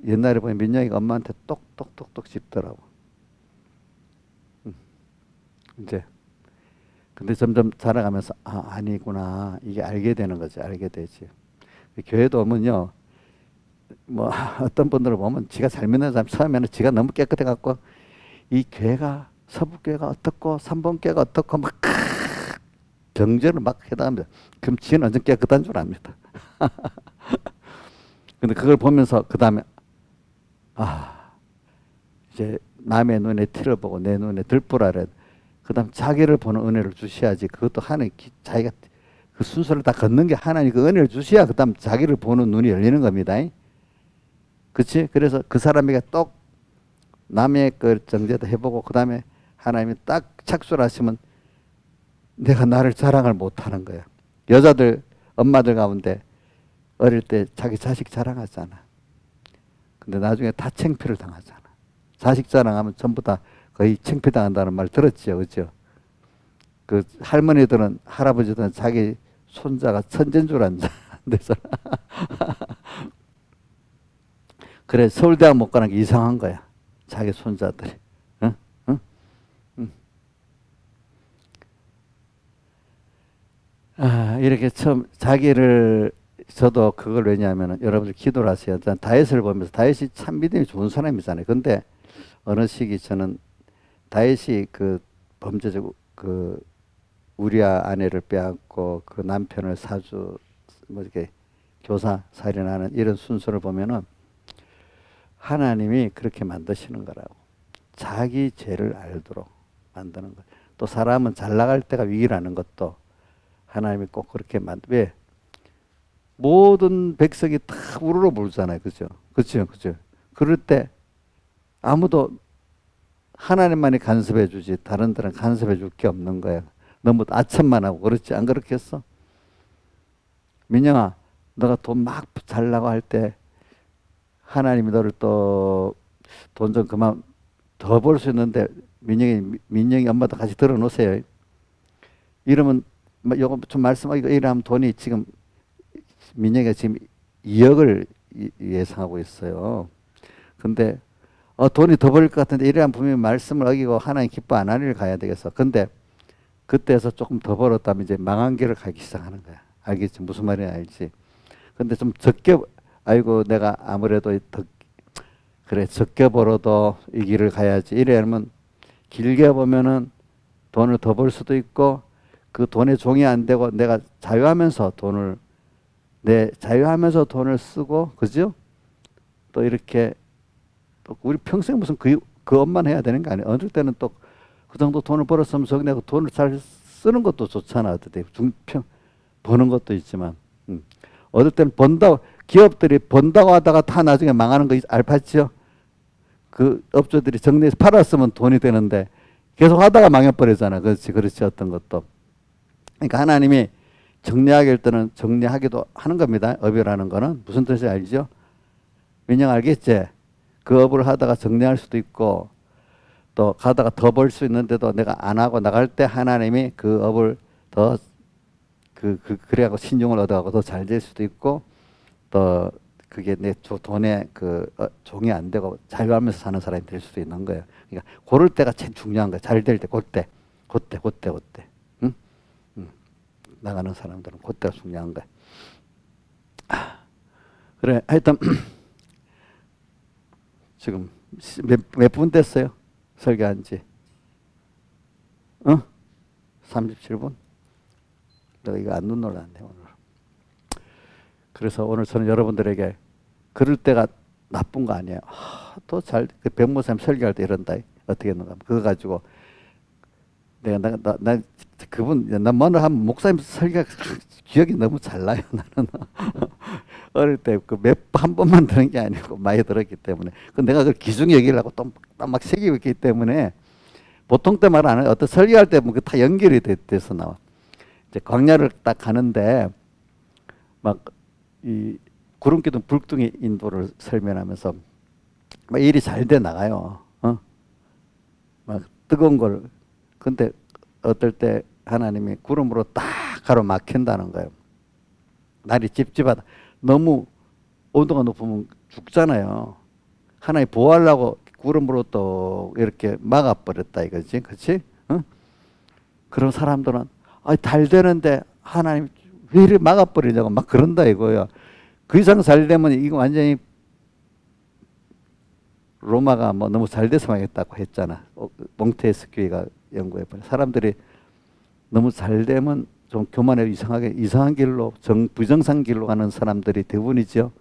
옛날에 보면 민영이가 엄마한테 똑똑똑똑 짚더라고. 이제 근데 점점 자라가면서 아니구나 이게 알게 되는 거지. 알게 되지. 교회도 오면요 뭐 어떤 분들을 보면 지가 잘 믿는 사람 처음에는 지가 너무 깨끗해 갖고 이 교회가 서북교회가 어떻고 삼봉교회가 어떻고 막 경제를 막 해당합니다. 그럼 지는 완전 깨끗한 줄 압니다. 근데 그걸 보면서 그 다음에 이제 남의 눈에 티를 보고 내 눈에 들보라래. 그 다음 자기를 보는 은혜를 주셔야지. 그것도 하나님 자기가 그 순서를 다 걷는 게 하나님 그 은혜를 주셔야 그 다음 자기를 보는 눈이 열리는 겁니다. 그치? 그래서 그 사람에게 똑 남의 그 정죄도 해보고 그 다음에 하나님이 딱 착수를 하시면 내가 나를 자랑을 못하는 거야. 여자들 엄마들 가운데 어릴 때 자기 자식 자랑하잖아. 근데 나중에 다 창피를 당하잖아. 자식 자랑하면 전부 다 거의 창피당한다는 말 들었죠. 그죠? 그 할머니들은 할아버지들은 자기 손자가 천재인 줄 안다. 그래 서울대학 못 가는 게 이상한 거야. 자기 손자들이. 응? 응? 응. 이렇게 처음 자기를 저도 그걸 왜냐하면 여러분들 기도를 하세요. 다윗을 보면서 다윗이 참 믿음이 좋은 사람이잖아요. 근데 어느 시기 저는 다윗이 그 범죄적 그 우리아 아내를 빼앗고 그 남편을 사주 뭐 이렇게 교사 살인하는 이런 순서를 보면은 하나님이 그렇게 만드시는 거라고. 자기 죄를 알도록 만드는 거. 또 사람은 잘 나갈 때가 위기라는 것도 하나님이 꼭 그렇게 왜? 모든 백성이 다 우르르 불잖아요. 그죠? 그죠? 그죠? 그럴 때 아무도 하나님만이 간섭해 주지 다른 데는 간섭해 줄 게 없는 거야. 너무 아첨만 하고 그렇지? 안 그렇겠어? 민영아, 너가 돈 막 잘 나고 할 때 하나님이 너를 또 돈 좀 그만 더 벌 수 있는데 민영이 엄마도 같이 들어놓으세요. 이러면 요거 좀 말씀하기가 이러면 돈이 지금 민영이가 지금 2억을 예상하고 있어요. 근데 돈이 더 벌릴 것 같은데 이러면 분명히 말씀을 어기고 하나님 기뻐 안 하리를 가야 되겠어. 근데 그때에서 조금 더 벌었다면 이제 망한 길을 가기 시작하는 거야. 알겠지? 무슨 말인지 알지? 근데 좀 적게 아이고 내가 아무래도 그래 적게 벌어도 이 길을 가야지. 이래야면 길게 보면은 돈을 더 벌 수도 있고 그 돈에 종이 안 되고 내가 자유하면서 돈을 쓰고 그죠? 또 이렇게 또 우리 평생 무슨 그 업만 해야 되는 거 아니에요? 어느 때는 또 그 정도 돈을 벌었으면 내가 돈을 잘 쓰는 것도 좋잖아. 어때? 버는 것도 있지만 어떨 때는 기업들이 번다고 하다가 다 나중에 망하는 거 알았죠? 그 업주들이 정리해서 팔았으면 돈이 되는데 계속 하다가 망해버리잖아. 그렇지 어떤 것도. 그러니까 하나님이 정리하게 할 때는 정리하기도 하는 겁니다. 업이라는 거는 무슨 뜻인지 알죠? 민영 알겠지? 그 업을 하다가 정리할 수도 있고 또 가다가 더 벌 수 있는데도 내가 안 하고 나갈 때 하나님이 그 업을 더 그래갖고 신용을 얻어가고 더 잘 될 수도 있고 또 그게 내 돈에 종이 안 되고 자유하면서 사는 사람이 될 수도 있는 거예요. 그러니까 고를 때가 제일 중요한 거예요. 잘 될 때, 그때. 응? 나가는 사람들은 그때가 중요한 거예요. 그래, 하여튼 지금 몇 분 됐어요? 설교한 지? 37분? 내가 이거 안 눈놀랐네 오늘. 그래서 오늘 저는 여러분들에게 그럴 때가 나쁜 거 아니에요. 또 잘 그 백목사님 설교할 때 이런다. 어떻게 했는가? 그거 가지고 나 그분 나 오늘 한 목사님 설교 기억이 너무 잘 나요. 나는 어릴 때 그 한 번만 들은 게 아니고 많이 들었기 때문에. 그 내가 그걸 기중 얘기하려고 또 막 새기고 있기 때문에 보통 때 말 안 해요. 어떤 설교할 때 뭐 다 연결이 돼서 나와. 이제 광야를 딱 가는데 막 이 구름기둥 불뚱이 인도를 설명하면서 막 일이 잘 돼 나가요. 막 뜨거운 걸. 근데 어떨 때 하나님이 구름으로 딱 가로막힌다는 거예요. 날이 찝찝하다. 너무 온도가 높으면 죽잖아요. 하나님 보호하려고 구름으로 또 이렇게 막아버렸다 이거지. 그렇지? 그런 사람들은 잘 되는데 하나님 왜 이렇게 막아버리냐고 막 그런다 이거야. 그 이상 잘 되면 이거 완전히 로마가 뭐 너무 잘 돼서 망했다고 했잖아. 몽테스 교회가 연구해보니 사람들이 너무 잘 되면 좀 교만해 이상한 길로 부정상 길로 가는 사람들이 대부분이죠.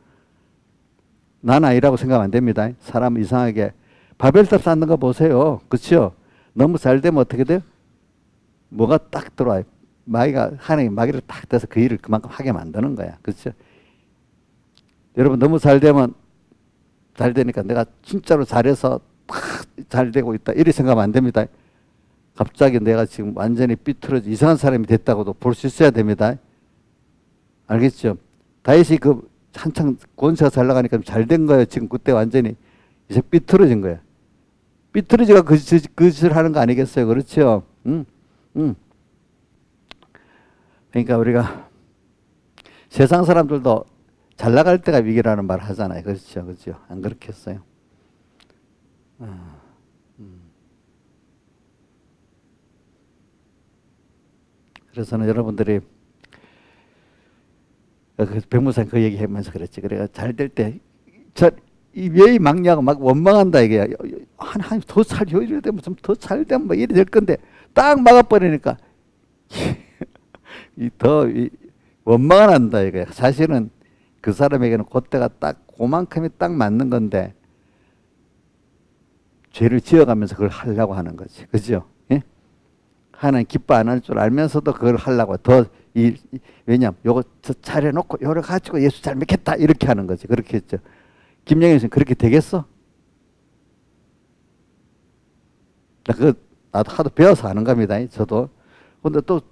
난 아니라고 생각하면 안 됩니다. 사람 이상하게 바벨탑 쌓는 거 보세요. 그렇죠? 너무 잘 되면 어떻게 돼요? 뭐가 딱 들어와요. 하나님 마귀를 딱 대서 그 일을 그만큼 하게 만드는 거야. 그렇죠? 여러분 너무 잘 되면 잘 되니까 내가 진짜로 잘해서 잘 되고 있다 이렇게 생각하면 안 됩니다. 갑자기 내가 지금 완전히 삐뚤어져 이상한 사람이 됐다고도 볼 수 있어야 됩니다. 알겠죠? 다윗이 그 한창 권세가 잘 나가니까 잘 된 거예요. 지금 그때 완전히 이제 삐뚤어진 거예요. 삐뚤어지가 그 짓을 하는 거 아니겠어요? 그렇죠? 그러니까 우리가 세상 사람들도 잘 나갈 때가 위기라는 말 하잖아요. 그렇죠? 그렇죠? 안 그렇겠어요? 그래서는 여러분들이 백무사님 그 얘기 하면서 그랬지. 그래가 잘 될 때 왜 막냐고 막 원망한다 이게. 하나님 더 잘 이래 되면 좀 더 잘 되면 막 이래 될 건데 딱 막아버리니까 더 원망을 한다 이거야. 사실은 그 사람에게는 그때가 딱 그만큼이 딱 맞는 건데 죄를 지어가면서 그걸 하려고 하는 거지. 그죠? 예? 하나님 기뻐 안 할 줄 알면서도 그걸 하려고 왜냐면 요거 차려놓고 요걸 가지고 예수 잘 믿겠다 이렇게 하는 거지. 그렇게 했죠. 김영현 씨는 그렇게 되겠어? 나도 하도 배워서 아는 겁니다. 저도. 근데 또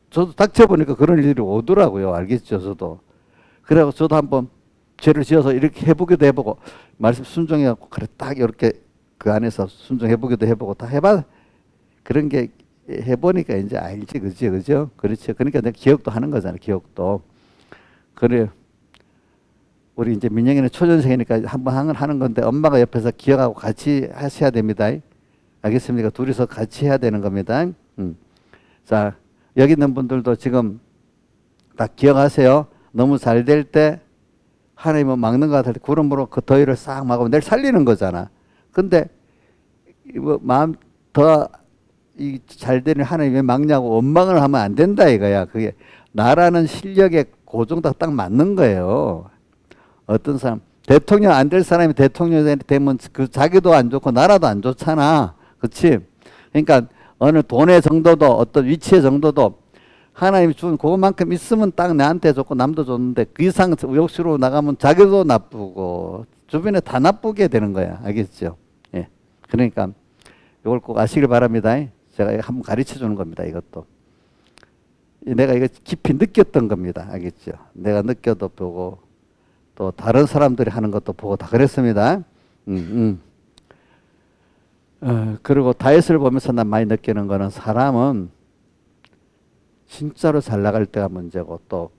저도 닥쳐보니까 그런 일이 오더라고요. 알겠죠? 저도. 그래서 저도 한번 죄를 지어서 이렇게 해보기도 해보고 말씀 순종해갖고 그래 딱 이렇게 그 안에서 순종해보기도 해보고 다 해봐. 그런 게 해보니까 이제 알지. 그죠? 그렇죠. 그러니까 내가 기억도 하는 거잖아. 기억도. 그래. 우리 이제 민영이는 초전생이니까 한번 하는 건데 엄마가 옆에서 기억하고 같이 하셔야 됩니다. 알겠습니까? 둘이서 같이 해야 되는 겁니다. 자, 여기 있는 분들도 지금 다 기억하세요. 너무 잘 될 때 하나님은 막는 것 같을 때 구름으로 그 더위를 싹 막으면 내일 살리는 거잖아. 근데 뭐 마음 더 잘 되는 하나님 왜 막냐고 원망을 하면 안 된다 이거야. 그게 나라는 실력에 그 정도 딱 맞는 거예요. 어떤 사람 대통령 안 될 사람이 대통령 되면 그 자기도 안 좋고 나라도 안 좋잖아. 그렇지? 그러니까 어느 돈의 정도도 어떤 위치의 정도도 하나님이 준 그것만큼 있으면 딱 나한테 좋고 남도 좋는데 그 이상 욕심으로 나가면 자기도 나쁘고 주변에 다 나쁘게 되는 거야. 알겠죠? 예. 그러니까 이걸 꼭 아시길 바랍니다. 제가 한번 가르쳐 주는 겁니다. 이것도. 내가 이거 깊이 느꼈던 겁니다. 알겠죠? 내가 느껴도 보고 또 다른 사람들이 하는 것도 보고 다 그랬습니다. 그리고 다윗을 보면서 난 많이 느끼는 거는 사람은 진짜로 잘 나갈 때가 문제고 또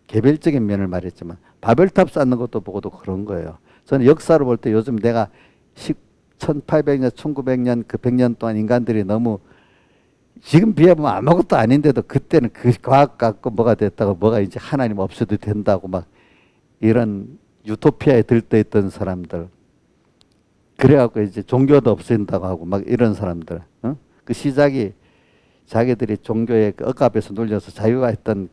개별적인 면을 말했지만 바벨탑 쌓는 것도 보고도 그런 거예요. 저는 역사를 볼 때 요즘 내가 1800년, 1900년 그 100년 동안 인간들이 너무 지금 비해보면 아무것도 아닌데도 그때는 그 과학 갖고 뭐가 됐다고 뭐가 이제 하나님 없어도 된다고 막 이런 유토피아에 들떠 있던 사람들. 그래갖고 이제 종교도 없앤다고 하고 막 이런 사람들. 그 시작이 자기들이 종교의 그 억압에서 눌려서 자유화했던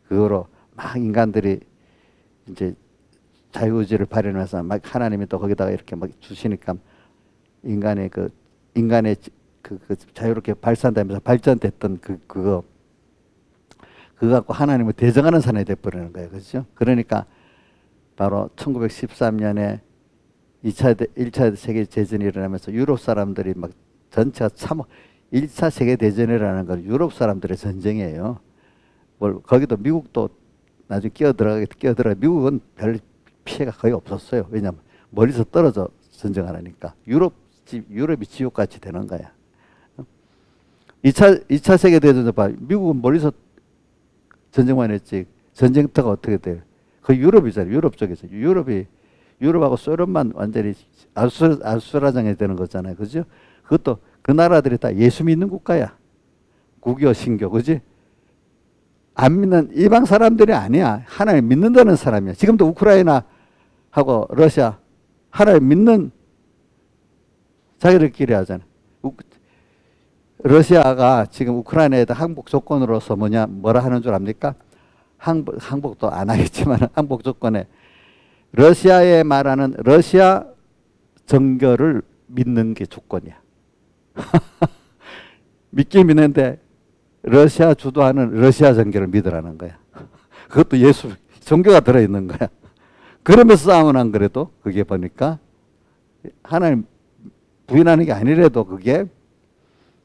그거로 막 인간들이 이제 자유의지를 발현해서 막 하나님이 또 거기다가 이렇게 막 주시니까 인간의 자유롭게 발산되면서 발전됐던 그거 갖고 하나님을 대적하는 사람이 돼버리는 거예요. 그렇죠? 그러니까 바로 1913년에 1차 세계대전이 일어나면서 유럽 사람들이 막 전체가 1차 세계대전이라는 건 유럽 사람들의 전쟁이에요. 거기도 미국도 나중에 끼어들어가 미국은 별 피해가 거의 없었어요. 왜냐하면 멀리서 떨어져 전쟁하니까 유럽이 지옥같이 되는 거야. 2차 세계대전도 봐. 미국은 멀리서 전쟁만 했지 전쟁터가 어떻게 돼요? 거의 유럽이잖아요. 유럽 쪽에서. 유럽하고 소련만 완전히 알수라장이 되는 거잖아요. 그죠? 그것도 그 나라들이 다 예수 믿는 국가야. 국교, 신교, 그지? 안 믿는 이방 사람들이 아니야. 하나님 믿는다는 사람이야. 지금도 우크라이나하고 러시아 하나님 믿는 자기들끼리 하잖아. 러시아가 지금 우크라이나에다 항복 조건으로서 뭐라 하는 줄 압니까? 항복도 안 하겠지만 항복 조건에 러시아에 말하는 러시아 정교를 믿는 게 조건이야. 믿긴 믿는데 러시아 주도하는 러시아 정교를 믿으라는 거야. 그것도 예수 종교가 들어있는 거야. 그러면서 싸움은 안 그래도 그게 보니까 하나님 부인하는 게 아니래도 그게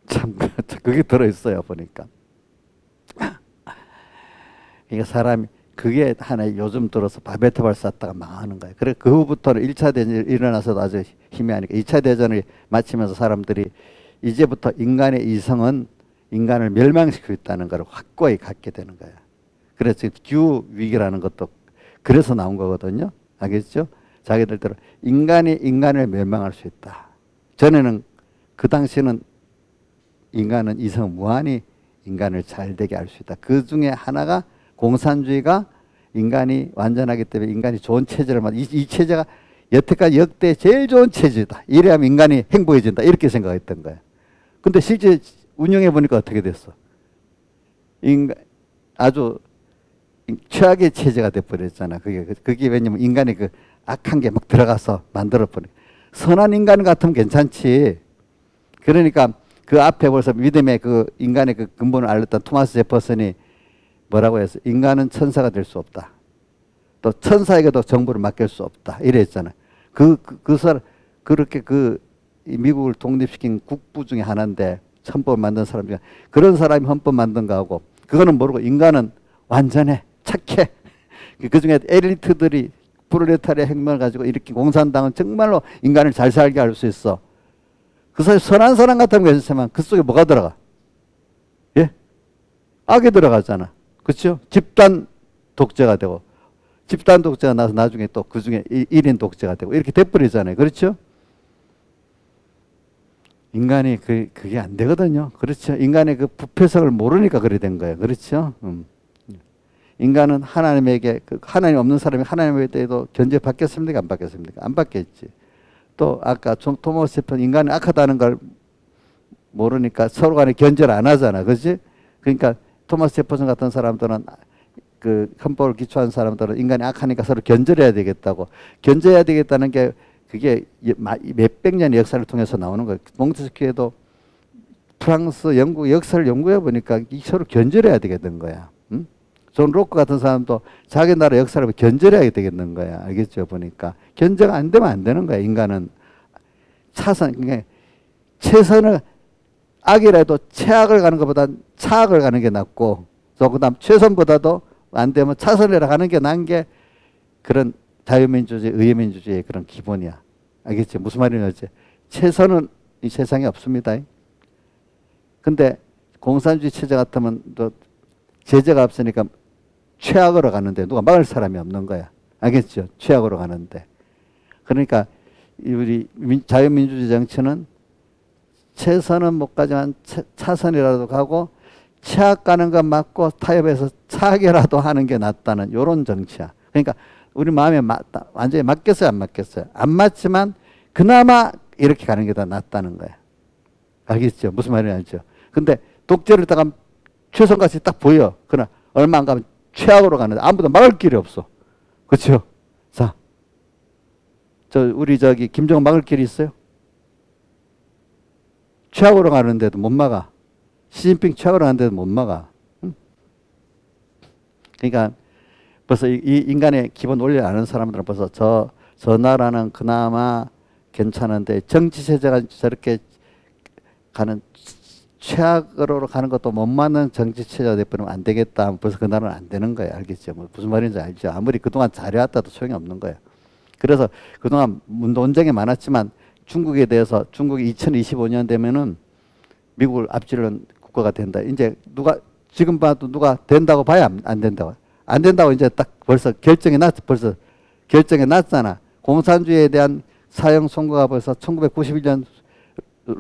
참 그게 들어있어요. 보니까. 그러니까 사람이 그게 하나의 요즘 들어서 바베트발 쐈다가 망하는 거예요. 그래 그 후부터는 1차 대전이 일어나서도 아주 희미하니까 2차 대전을 마치면서 사람들이 이제부터 인간의 이성은 인간을 멸망시키고 있다는 걸 확고히 갖게 되는 거예요. 그래서 기후 위기라는 것도 그래서 나온 거거든요. 알겠죠? 자기들대로 인간이 인간을 멸망할 수 있다. 전에는 그 당시는 인간은 이성 무한히 인간을 잘되게 할 수 있다. 그 중에 하나가 공산주의가 인간이 완전하기 때문에 인간이 좋은 체제를 이 체제가 여태까지 역대 제일 좋은 체제다. 이래야만 인간이 행복해진다. 이렇게 생각했던 거야. 근데 실제 운영해 보니까 어떻게 됐어? 아주 최악의 체제가 돼버렸잖아. 그게 왜냐면 인간의 그 악한 게 막 들어가서 만들어버려. 선한 인간 같으면 괜찮지. 그러니까 그 앞에 벌써 믿음의 그 인간의 그 근본을 알렸던 토마스 제퍼슨이 뭐라고 해서 인간은 천사가 될 수 없다. 또 천사에게도 정부를 맡길 수 없다. 이랬잖아. 그렇게 미국을 독립시킨 국부 중에 하나인데 헌법을 만든 사람 중에 그런 사람이 헌법 만든 거하고 그거는 모르고 인간은 완전해. 착해. 그 중에 엘리트들이 프롤레타리아 혁명을 가지고 이렇게 공산당은 정말로 인간을 잘 살게 할 수 있어. 그 사람 선한 사람 같으면 괜찮지만 그 속에 뭐가 들어가? 예? 악이 들어가잖아. 그렇죠? 집단 독재가 되고 집단 독재가 나서 나중에 또 그 중에 1인 독재가 되고 이렇게 돼버리잖아요. 그렇죠? 인간이 그게 안 되거든요. 그렇죠? 인간의 그 부패성을 모르니까 그래 된 거예요. 그렇죠? 인간은 하나님에게 하나님 없는 사람이 하나님에 대해도 견제 받겠습니까? 안 받겠습니까? 안 받겠지. 또 아까 토마스 제퍼슨 인간이 악하다는 걸 모르니까 서로 간에 견제를 안 하잖아. 그렇지? 그러니까 토마스 제퍼슨 같은 사람들은 그 헌법을 기초한 사람들은 인간이 악하니까 서로 견제를 해야 되겠다고. 견제해야 되겠다는 게 그게 몇백 년의 역사를 통해서 나오는 거예요. 몽테스키에도 프랑스, 영국 역사를 연구해 보니까 서로 견제를 해야 되겠는 거야. 존 로크 같은 사람도 자기 나라 역사를 견제를 해야 되겠는 거야. 알겠죠? 보니까. 견제가 안 되면 안 되는 거야. 인간은. 그러니까 최선을 악이라도 최악을 가는 것보다 차악을 가는 게 낫고 또 그다음 최선보다도 안 되면 차선이라 가는 게 나은 게 그런 자유민주주의, 의회민주주의의 그런 기본이야. 알겠지? 무슨 말이냐지? 최선은 이 세상에 없습니다. 근데 공산주의 체제 같으면 또 제재가 없으니까 최악으로 가는데 누가 막을 사람이 없는 거야. 알겠죠? 최악으로 가는데. 그러니까 우리 자유민주주의 정치는 최선은 못 가지만 차선이라도 가고 최악 가는 건 맞고 타협해서 차악이라도 하는 게 낫다는 이런 정치야. 그러니까 우리 마음에 완전히 맞겠어요? 안 맞겠어요? 안 맞지만 그나마 이렇게 가는 게 더 낫다는 거야. 알겠죠? 무슨 말인지 알죠? 근데 독재를 다가 최선같이 딱 보여. 그러나 얼마 안 가면 최악으로 가는데 아무도 막을 길이 없어. 그렇죠? 자, 우리 김정은 막을 길이 있어요? 최악으로 가는데도 못 막아. 시진핑 최악으로 가는데도 못 막아. 응? 그러니까 벌써 이 인간의 기본 원리를 아는 사람들은 벌써 저 나라는 그나마 괜찮은데 정치체제가 저렇게 가는 최악으로 가는 것도 못 맞는 정치체제가 돼버리면 안 되겠다. 벌써 그 나라는 안 되는 거예요. 알겠죠? 뭐 무슨 말인지 알죠? 아무리 그동안 잘해왔다도 소용이 없는 거예요. 그래서 그동안 논쟁이 많았지만 중국에 대해서 중국이 2025년 되면은 미국을 앞지르는 국가가 된다. 이제 지금 봐도 누가 된다고 봐야 안 된다고. 안 된다고 이제 딱 벌써 결정이 났잖아. 공산주의에 대한 사형 선고가 벌써 1991년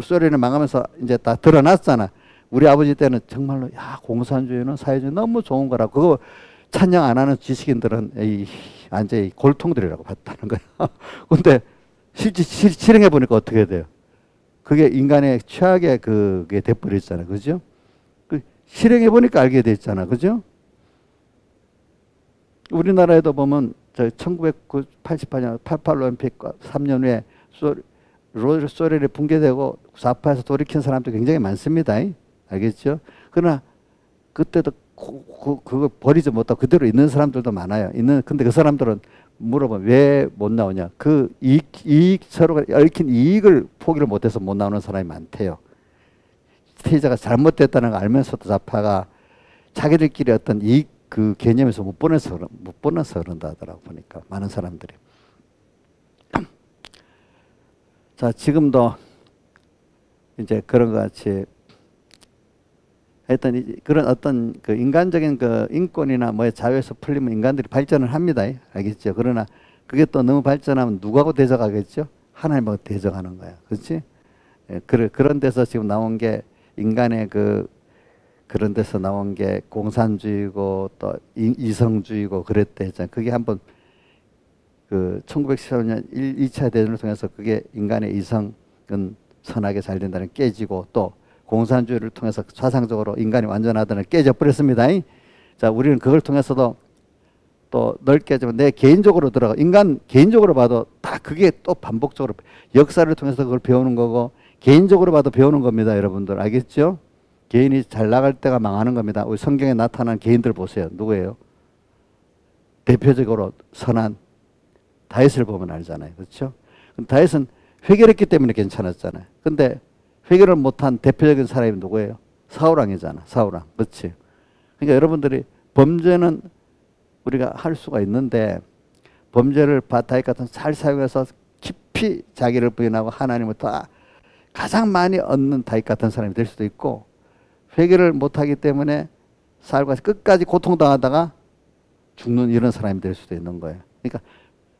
소련이 망하면서 이제 다 드러났잖아. 우리 아버지 때는 정말로 공산주의는 사회주의 너무 좋은 거라고 그거 찬양 안 하는 지식인들은 완전히 골통들이라고 봤다는 거야. 근데 실제 실행해 보니까 어떻게 돼요? 그게 인간의 최악의 그게 돼버렸잖아. 그죠? 실행해 보니까 알게 됐잖아. 그죠? 우리나라에도 보면 1988년 88 올림픽 3년 후에 소련이 붕괴되고 좌파에서 돌이킨 사람도 굉장히 많습니다. 알겠죠? 그러나 그때도 그거 버리지 못하고 그대로 있는 사람들도 많아요. 근데 그 사람들은 물어보면 왜 못 나오냐? 그 서로가 얽힌 이익을 포기를 못해서 못 나오는 사람이 많대요. 피해자가 잘못됐다는 걸 알면서도 좌파가 자기들끼리 어떤 이익 그 개념에서 못 보내서 그런다 하더라고 보니까 많은 사람들이. 자, 지금도 이제 그런 것 같이 하여튼 그런 어떤 그 인간적인 그 인권이나 뭐 자유에서 풀리면 인간들이 발전을 합니다. 알겠죠? 그러나 그게 또 너무 발전하면 누구하고 대적하겠죠? 하나님하고 대적하는 거야. 그렇지? 예, 그런 데서 지금 나온 게 인간의 그런 데서 나온 게 공산주의고 또 이성주의고 그랬대 했잖아요. 그게 한번 1915년 2차 대전을 통해서 그게 인간의 이성은 선하게 잘 된다는 깨지고 또 공산주의를 통해서 사상적으로 인간이 완전하다는 깨져버렸습니다. 자, 우리는 그걸 통해서도 또 넓게 좀 내 개인적으로 들어가 인간 개인적으로 봐도 다 그게 또 반복적으로 역사를 통해서 그걸 배우는 거고 개인적으로 봐도 배우는 겁니다. 여러분들 알겠죠? 개인이 잘 나갈 때가 망하는 겁니다. 우리 성경에 나타난 개인들 보세요. 누구예요? 대표적으로 선한 다윗을 보면 알잖아요. 그렇죠? 다윗은 회개했기 때문에 괜찮았잖아요. 근데 회개를 못한 대표적인 사람이 누구예요? 사울왕이잖아. 사울왕. 그렇지? 그러니까 여러분들이 범죄는 우리가 할 수가 있는데 범죄를 다윗 같은 잘 사용해서 깊이 자기를 부인하고 하나님을 더 가장 많이 얻는 다윗 같은 사람이 될 수도 있고 회개를 못하기 때문에 사울과 끝까지 고통당하다가 죽는 이런 사람이 될 수도 있는 거예요. 그러니까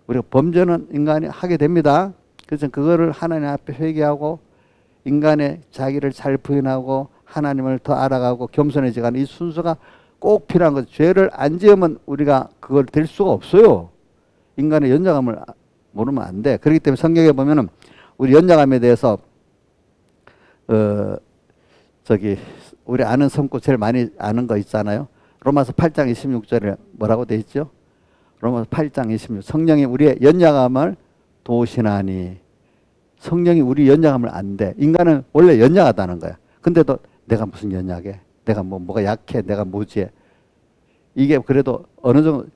우리가 범죄는 인간이 하게 됩니다. 그래서 그거를 하나님 앞에 회개하고 인간의 자기를 잘 부인하고 하나님을 더 알아가고 겸손해져 가는 이 순서가 꼭 필요한 거죠. 죄를 안 지으면 우리가 그걸 될 수가 없어요. 인간의 연약함을 모르면 안 돼. 그렇기 때문에 성경에 보면은 우리 연약함에 대해서 우리 아는 성구 제일 많이 아는 거 있잖아요. 로마서 8장 26절에 뭐라고 돼 있죠? 로마서 8장 26절 성령이 우리의 연약함을 도우시나니 성령이 우리 연약함을 안대. 인간은 원래 연약하다는 거야. 근데도 내가 무슨 연약해? 내가 뭐가 약해? 내가 무지해? 이게 그래도 어느 정도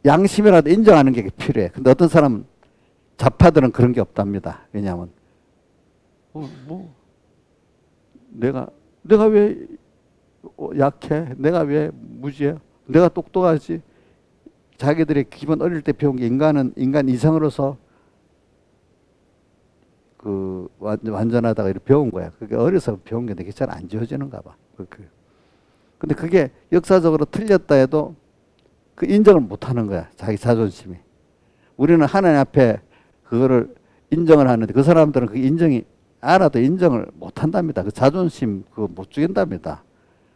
양심이라도 인정하는 게 필요해. 근데 어떤 사람은 좌파들은 그런 게 없답니다. 왜냐하면 내가 왜 약해? 내가 왜 무지해? 내가 똑똑하지? 자기들이 기본 어릴 때 배운 게 인간 이성으로서 완전하다가 이렇게 배운 거야. 그게 어려서 배운 게 되게 잘 안 지워지는가 봐. 근데 그게 역사적으로 틀렸다 해도 그 인정을 못 하는 거야. 자기 자존심이. 우리는 하나님 앞에 그거를 인정을 하는데 그 사람들은 그 인정이 알아도 인정을 못 한답니다. 그 자존심 그거 못 죽인답니다.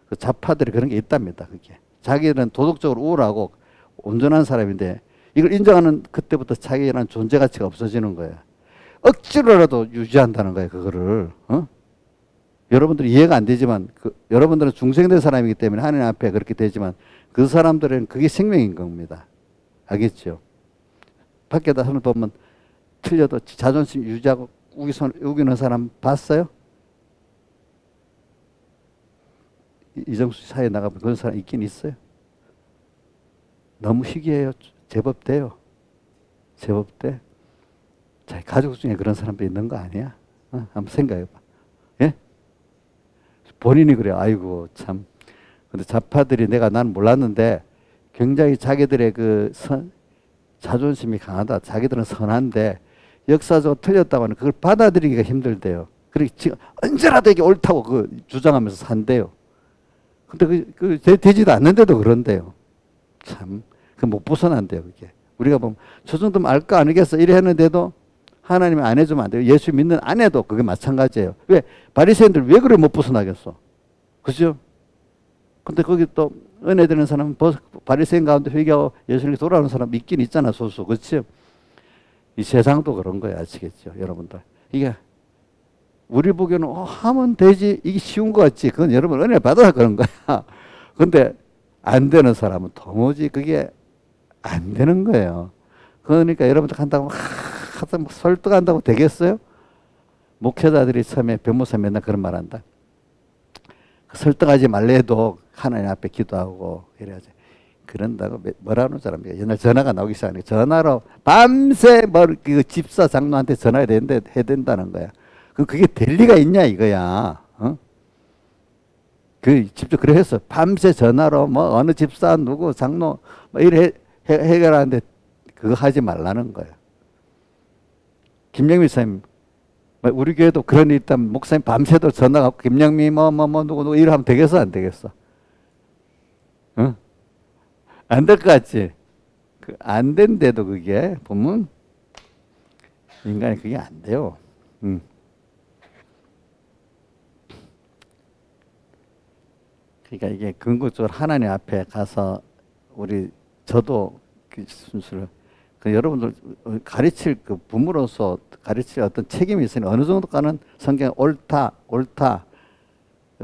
그 좌파들이 그런 게 있답니다. 그게. 자기는 도덕적으로 우월하고 온전한 사람인데 이걸 인정하는 그때부터 자기라는 존재 가치가 없어지는 거예요. 억지로라도 유지한다는 거예요. 그거를. 여러분들이 이해가 안 되지만 여러분들은 중생된 사람이기 때문에 하나님 앞에 그렇게 되지만 그 사람들은 그게 생명인 겁니다. 알겠죠? 밖에다 손을 보면 틀려도 자존심 유지하고 우기는 사람 봤어요? 이정수 사회에 나가면 그런 사람 있긴 있어요. 너무 희귀해요. 제법 돼요. 제법 돼. 자기 가족 중에 그런 사람도 있는 거 아니야? 한번 생각해봐. 예? 본인이 그래. 아이고 참. 근데 좌파들이 난 몰랐는데 굉장히 자기들의 자존심이 강하다. 자기들은 선한데 역사적으로 틀렸다고 하는 그걸 받아들이기가 힘들대요. 그리고 지금 언제라도 이게 옳다고 주장하면서 산대요. 근데 되지도 않는데도 그런데요. 참, 못 벗어난대요, 그게. 우리가 보면, 저 정도면 알까 아니겠어? 이래 했는데도 하나님이 안 해주면 안 돼요. 예수 믿는 안 해도 그게 마찬가지예요. 왜? 바리새인들 왜 그래 못 벗어나겠어? 그죠? 근데 거기 또 은혜 되는 사람은 바리새인 가운데 회개하고 예수님께 돌아오는 사람 있긴 있잖아, 소수. 그렇죠? 이 세상도 그런 거야, 아시겠죠, 여러분들? 이게 우리 보기에는 하면 되지 이게 쉬운 거 같지. 그건 여러분 은혜 받아서 그런 거야. 근데 안 되는 사람은 도무지 그게 안 되는 거예요. 그러니까 여러분들 한다고 하여튼 설득한다고 되겠어요? 목회자들이 처음에 변호사 맨날 그런 말 한다. 설득하지 말래도 하나님 앞에 기도하고 이래야지. 그런다고 뭐라는 사람이야. 옛날 전화가 나오기 시작하니까 전화로 밤새 집사 장로한테 전화해야 된다는 거야. 그게 될 리가 있냐 이거야. 직접 그래 했어. 밤새 전화로 어느 집사 누구 장로 이래 해결하는데 그거 하지 말라는 거야. 김영미 목사님 우리 교회도 그런 일 있다면 목사님 밤새도록 전화하고 김영미 누구 이래 하면 되겠어 안 되겠어? 응? 안 될 것 같지? 안 된대도 그게 보면 인간이 그게 안 돼요. 그러니까 이게 근거적으로 하나님 앞에 가서 저도 그 순수를 여러분들 가르칠 부모로서 가르칠 어떤 책임이 있으니 어느 정도까지는 성경 옳다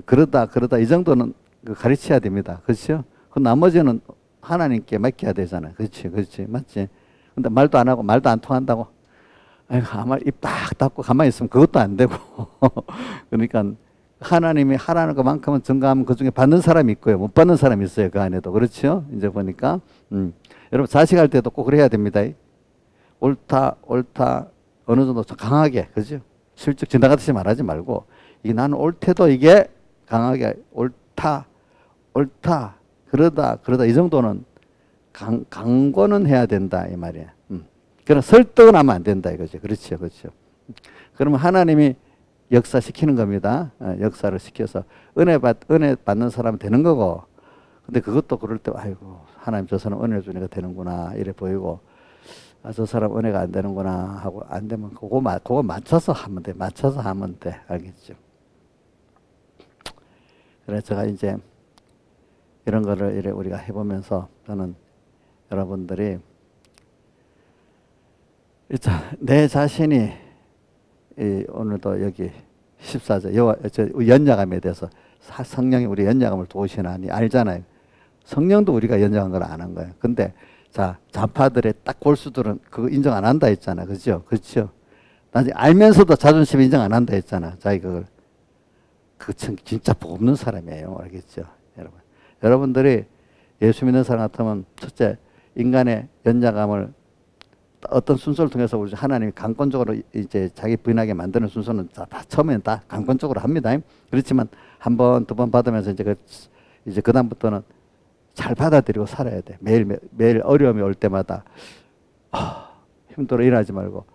그러다 이 정도는 가르쳐야 됩니다. 그렇죠? 그 나머지는 하나님께 맡겨야 되잖아요. 그렇지 맞지? 근데 말도 안 하고 말도 안 통한다고 아이고 아마 입 딱 닫고 가만히 있으면 그것도 안 되고 그러니까 하나님이 하라는 것만큼은 증가하면 그 중에 받는 사람이 있고요. 못 받는 사람이 있어요. 그 안에도. 그렇죠? 이제 보니까. 여러분, 자식할 때도 꼭 그래야 됩니다. 옳다. 어느 정도 강하게. 그죠? 슬쩍 지나가듯이 말하지 말고, 이게 나는 옳대도 이게 강하게 옳다. 그러다. 이 정도는 강권은 해야 된다. 이 말이야. 그럼 설득은 하면 안 된다. 이거죠. 그렇죠. 그러면 하나님이 역사시키는 겁니다. 역사를 시켜서 은혜 받는 사람은 되는 거고. 근데 그것도 그럴 때 아이고 하나님 저 사람 은혜 주니까 되는구나 이래 보이고 저 사람 은혜가 안 되는구나 하고 안 되면 그거 맞춰서 하면 돼. 알겠죠? 그래서 제가 이제 이런 거를 이래 우리가 해보면서 저는 여러분들이 내 자신이 오늘도 여기 14절 연약함에 대해서 성령이 우리 연약함을 도우시나니 알잖아요. 성령도 우리가 연약한 걸 아는 거예요. 근데 좌파들의 딱 골수들은 그거 인정 안 한다 했잖아. 그렇죠? 나중에 알면서도 자존심 인정 안 한다 했잖아. 자기 그걸 진짜 복 없는 사람이에요. 알겠죠? 여러분들이 예수 믿는 사람 같으면 첫째 인간의 연약함을 어떤 순서를 통해서 우리 하나님이 강권적으로 이제 자기 부인하게 만드는 순서는 다 처음에는 다 강권적으로 합니다. 그렇지만 한 번, 두 번 받으면서 이제 그다음부터는 잘 받아들이고 살아야 돼. 매일 어려움이 올 때마다 힘들어 일하지 말고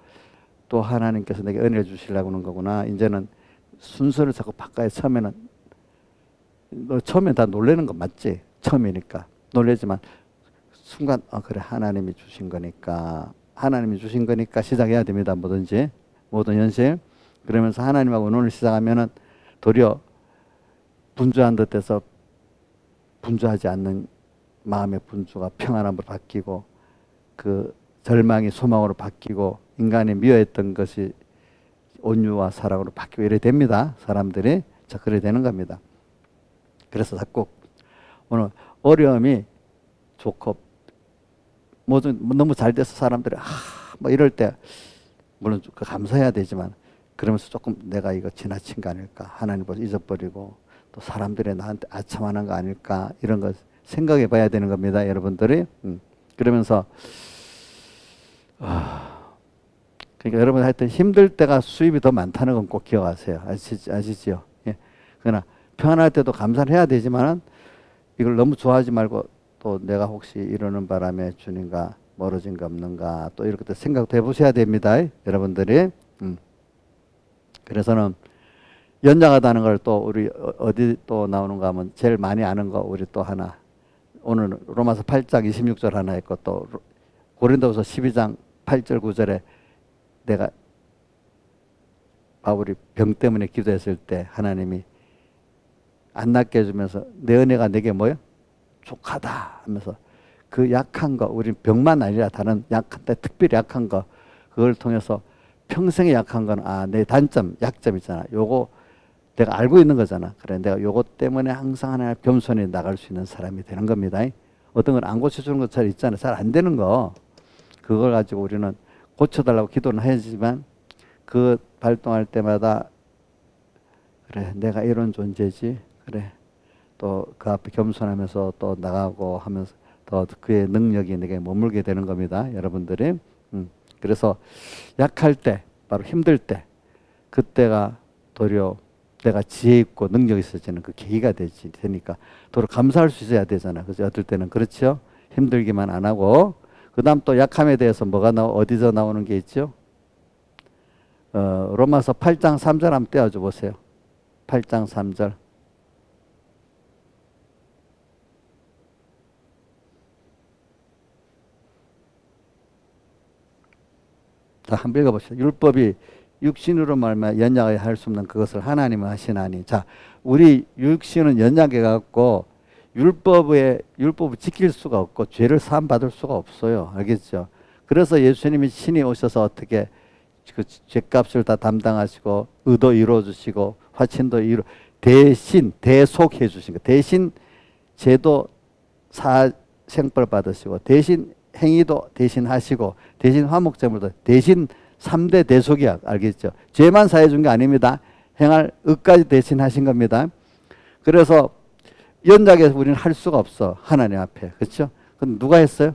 또 하나님께서 내게 은혜를 주시려고 하는 거구나. 이제는 순서를 자꾸 바꿔야 처음에는 처음엔 다 놀라는 거 맞지? 처음이니까 놀라지만 순간 그래 하나님이 주신 거니까 시작해야 됩니다. 뭐든지 모든 현실. 그러면서 하나님하고 의논을 시작하면은 도리어 분주한 듯해서 분주하지 않는 마음의 분주가 평안함으로 바뀌고 그 절망이 소망으로 바뀌고 인간이 미워했던 것이 온유와 사랑으로 바뀌고 이래 됩니다. 사람들이 자, 그래 되는 겁니다. 그래서 자꾸 오늘 어려움이 좋고 뭐든 너무 잘 돼서 사람들이 뭐 이럴 때 물론 감사해야 되지만 그러면서 조금 내가 이거 지나친 거 아닐까, 하나님을 잊어버리고 또 사람들이 나한테 아첨하는 거 아닐까, 이런 거 생각해 봐야 되는 겁니다, 여러분들이. 그러면서 그러니까 여러분 하여튼 힘들 때가 수입이 더 많다는 건 꼭 기억하세요. 아시지요? 예. 그러나 평안할 때도 감사를 해야 되지만은 이걸 너무 좋아하지 말고 또 내가 혹시 이러는 바람에 주님과 멀어진 거 없는가, 또 이렇게 생각도 해보셔야 됩니다, 여러분들이. 그래서는 연장하다는 걸 또 우리 어디 또 나오는가 하면 제일 많이 아는 거 우리 또 하나, 오늘 로마서 8장 26절 하나 있고 또 고린도후서 12장 8절 9절에 내가 바울이 병 때문에 기도했을 때 하나님이 안 낫게 해주면서 내 은혜가 내게 뭐요? 족하다 하면서 그 약한 거, 우리 병만 아니라 다른 약한데 특별히 약한 거, 그걸 통해서 평생에 약한 건 내 단점, 약점 있잖아. 요거 내가 알고 있는 거잖아. 그래, 내가 요거 때문에 항상 하나 겸손히 나갈 수 있는 사람이 되는 겁니다. 어떤 건 안 고쳐주는 것처럼 있잖아. 잘 안 되는 거. 그걸 가지고 우리는 고쳐달라고 기도는 하지만 그 발동할 때마다 그래, 내가 이런 존재지. 그래, 또 그 앞에 겸손하면서 또 나가고 하면서 더 그의 능력이 내게 머물게 되는 겁니다, 여러분들이. 그래서 약할 때, 바로 힘들 때, 그때가 도리어 내가 지혜 있고 능력이 있어지는 그 계기가 되니까 도리어 감사할 수 있어야 되잖아. 그죠? 어떨 때는 그렇죠. 힘들기만 안 하고. 그 다음 또 약함에 대해서 어디서 나오는 게 있죠? 로마서 8장 3절 한번 떼어줘 보세요. 8장 3절. 자, 한번 읽어보시죠. 율법이 육신으로 말미암아 연약하게 할 수 없는 그것을 하나님은 하시나니. 자, 우리 육신은 연약해 갖고 율법을 지킬 수가 없고 죄를 사함 받을 수가 없어요. 알겠죠? 그래서 예수님이 친히 오셔서 어떻게 그 죄값을 다 담당하시고 의도 이루어 주시고 화친도 대신 대속해 주신 거. 대신 죄도 생벌 받으시고 대신 행위도 대신 하시고 대신 화목제물도 대신 3대 대속이야. 알겠죠? 죄만 사해 준 게 아닙니다. 행할 의까지 대신 하신 겁니다. 그래서 연약해서 우리는 할 수가 없어. 하나님 앞에. 그렇죠? 그럼 누가 했어요?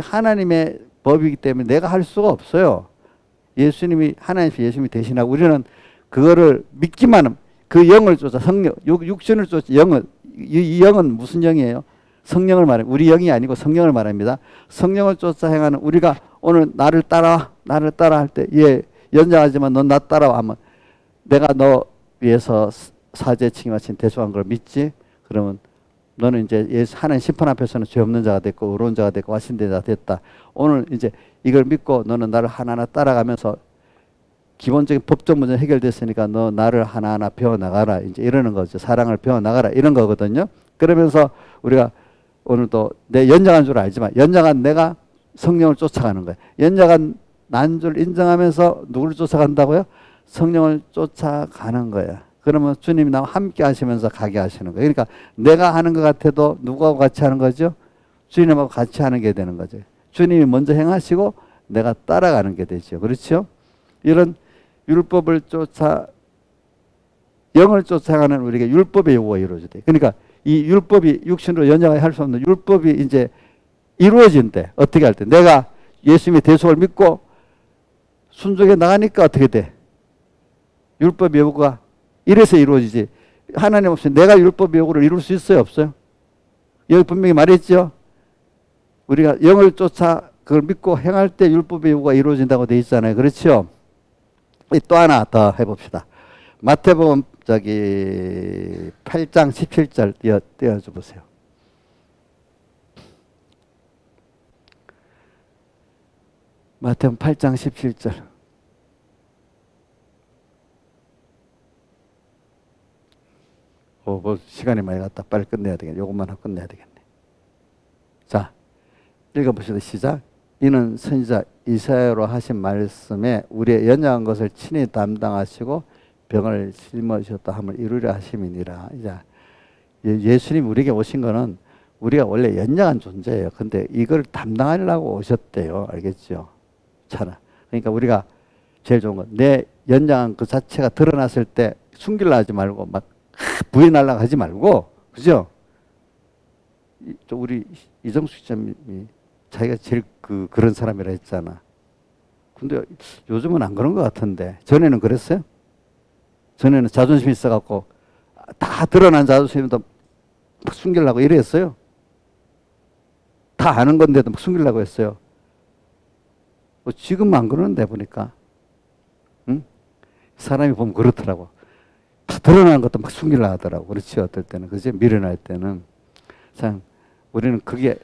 하나님의 법이기 때문에 내가 할 수가 없어요. 예수님이 대신하고 우리는 그거를 믿기만 하면 그 영을 쫓아 성령, 육신을 쫓아 이 영은 무슨 영이에요? 성령을 말합니다. 우리 영이 아니고 성령을 말합니다. 성령을 쫓아 행하는 우리가 오늘 나를 따라 할 때, 연장하지만 넌 나 따라와 하면 내가 너 위해서 사죄 책임하신 대속한 걸 믿지? 그러면 너는 이제 하나님 심판 앞에서는 죄 없는 자가 됐고 의로운 자가 됐고 와신된 자가 됐다. 오늘 이제 이걸 믿고 너는 나를 하나하나 따라가면서 기본적인 법적 문제 해결됐으니까 너 나를 하나하나 배워나가라. 이제 이러는 거죠. 사랑을 배워나가라. 이런 거거든요. 그러면서 우리가 오늘도 내 연약한 줄 알지만 연약한 내가 성령을 쫓아가는 거예요. 연약한 난 줄 인정하면서 누구를 쫓아간다고요? 성령을 쫓아가는 거예요. 그러면 주님이 나와 함께 하시면서 가게 하시는 거예요. 그러니까 내가 하는 것 같아도 누구하고 같이 하는 거죠? 주님하고 같이 하는 게 되는 거죠. 주님이 먼저 행하시고 내가 따라가는 게 되죠. 그렇죠? 이런 율법을 영을 쫓아가는 우리에게 율법의 요구가 이루어져야 그러니까 이 율법이 육신으로 연약하게 할 수 없는 율법이 이제 이루어진대. 어떻게 할 때? 내가 예수님의 대속을 믿고 순종해 나가니까 어떻게 돼? 율법의 요구가 이래서 이루어지지. 하나님 없이 내가 율법의 요구를 이룰 수 있어요? 없어요? 여기 분명히 말했죠? 우리가 영을 쫓아 그걸 믿고 행할 때 율법의 요구가 이루어진다고 돼 있잖아요. 그렇죠? 또 하나 더 해봅시다. 마태복음 8장 17절 띄워줘 보세요. 마태복음 8장 17절. 뭐 시간이 많이 갔다. 빨리 끝내야 되겠네. 요것만 하고 끝내야 되겠네. 자, 읽어보시다. 시작. 이는 선지자 이사야로 하신 말씀에 우리의 연약한 것을 친히 담당하시고 병을 심으셨다 함을 이루려 하심이니라. 이제 예수님 우리에게 오신 거는 우리가 원래 연약한 존재예요. 근데 이걸 담당하려고 오셨대요. 알겠죠? 잖아. 그러니까 우리가 제일 좋은 건 내 연약한 그 자체가 드러났을 때 숨기려 하지 말고 막 부인하려고 하지 말고, 그죠? 우리 이정수 시장님이 자기가 제일 그런 사람이라 했잖아. 근데 요즘은 안 그런 것 같은데 전에는 그랬어요? 전에는 자존심이 있어갖고 다 드러난 자존심도 막 숨기려고 이랬어요? 다 아는 건데도 막 숨기려고 했어요. 지금은 안 그러는데 보니까. 응? 사람이 보면 그렇더라고. 다 드러난 것도 막 숨기려고 하더라고. 그렇지, 어떨 때는. 그지? 미련할 때는. 참, 우리는 그게,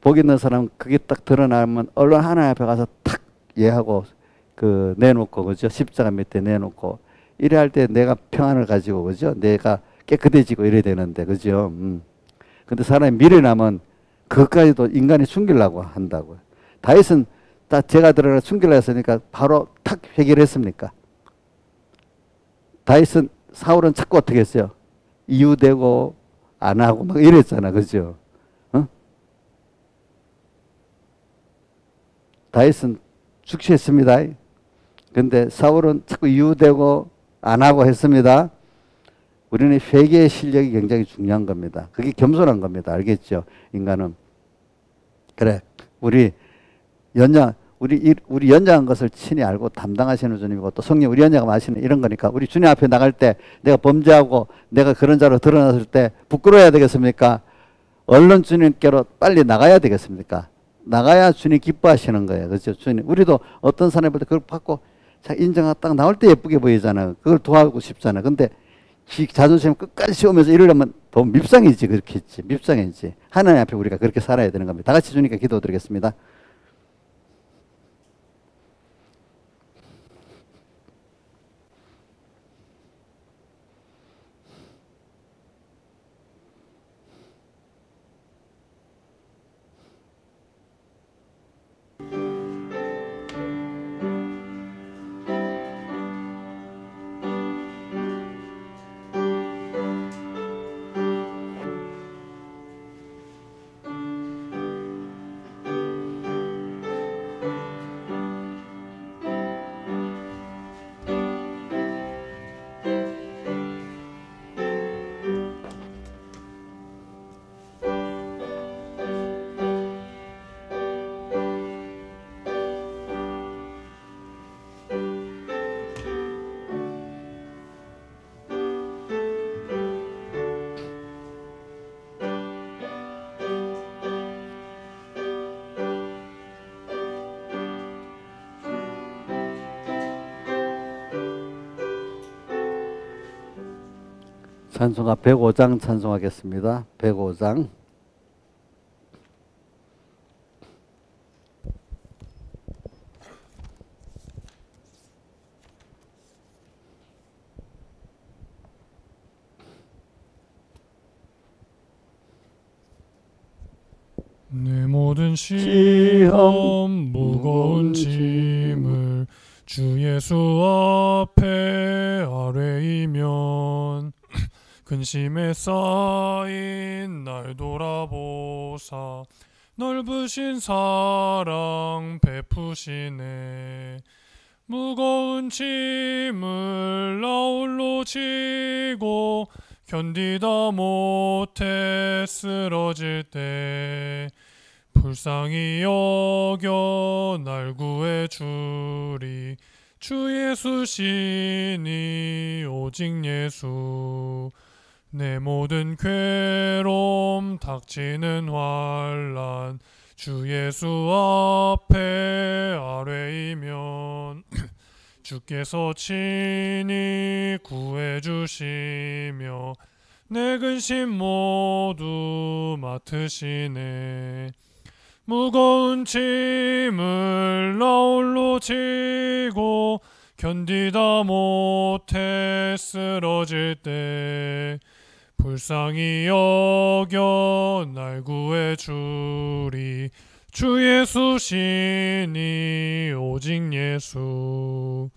복 있는 사람은 그게 딱 드러나면 언론 하나 앞에 가서 탁 얘하고 내놓고, 그죠? 십자가 밑에 내놓고. 이래 할 때 내가 평안을 가지고, 그죠? 내가 깨끗해지고 이래야 되는데, 그죠? 근데 사람이 미련하면 그것까지도 인간이 숨기려고 한다고요. 다윗은 딱 제가 들어가 숨기려 했으니까 바로 탁 해결했습니까? 다윗은 사울은 자꾸 어떻게 했어요? 이유되고 안 하고 막 이랬잖아. 그죠? 어? 다윗은 죽시했습니다. 근데 사울은 자꾸 이유되고 안 하고 했습니다. 우리는 회개의 실력이 굉장히 중요한 겁니다. 그게 겸손한 겁니다. 알겠죠? 인간은. 그래. 우리 연장한 것을 친히 알고 담당하시는 주님이고 또 성령 우리 연장하고 하시는 이런 거니까 우리 주님 앞에 나갈 때 내가 범죄하고 내가 그런 자로 드러났을 때 부끄러워야 되겠습니까? 얼른 주님께로 빨리 나가야 되겠습니까? 나가야 주님 기뻐하시는 거예요. 그렇죠? 주님. 우리도 어떤 사람이 볼 때 그걸 받고 인정하고 딱 나올 때 예쁘게 보이잖아요. 그걸 도와주고 싶잖아요. 근데 자존심 끝까지 씌우면서 이러려면 더 밉상이지. 그렇게 했지. 밉상이지. 하나님 앞에 우리가 그렇게 살아야 되는 겁니다. 다 같이 주님께 기도드리겠습니다. 찬송가 105장 찬송하겠습니다. 105장. 내 모든 시험 무거운 짐을 주 예수 앞에 아뢰이면 근심에 쌓인 날 돌아보사 넓으신 사랑 베푸시네. 무거운 짐을 나 홀로 지고 견디다 못해 쓰러질 때 불쌍히 여겨 날 구해 주리. 주 예수시니 오직 예수. 내 모든 괴로움 닥치는 환난 주 예수 앞에 아뢰이면 주께서 친히 구해 주시며 내 근심 모두 맡으시네. 무거운 짐을 나 홀로 지고 견디다 못해 쓰러질 때 불쌍히 여겨 날 구해 주리. 주 예수시니 오직 예수.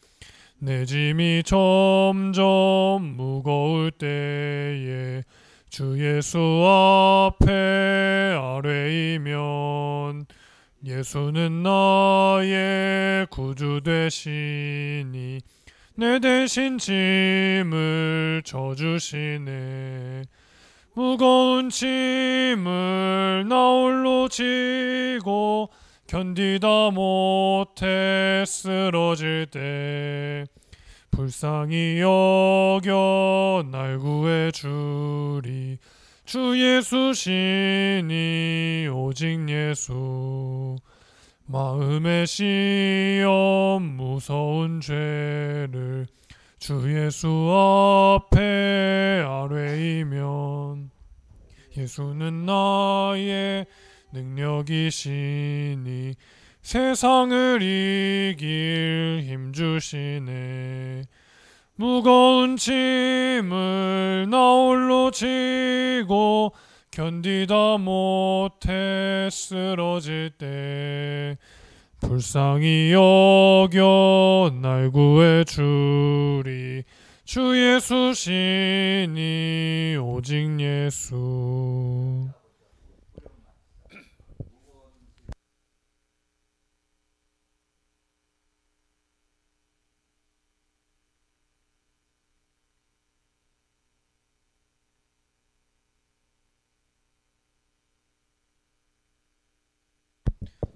내 짐이 점점 무거울 때에 주 예수 앞에 아뢰이면 예수는 나의 구주 되시니 내 대신 짐을 져주시네. 무거운 짐을 나 홀로 지고 견디다 못해 쓰러질 때 불쌍히 여겨 날 구해주리. 주 예수시니 오직 예수. 마음의 시험 무서운 죄를 주 예수 앞에 아뢰이면 예수는 나의 능력이시니 세상을 이길 힘 주시네. 무거운 짐을 나 홀로 지고 견디다 못해 쓰러질 때 불쌍히 여겨 날 구해주리. 주 예수시니 오직 예수.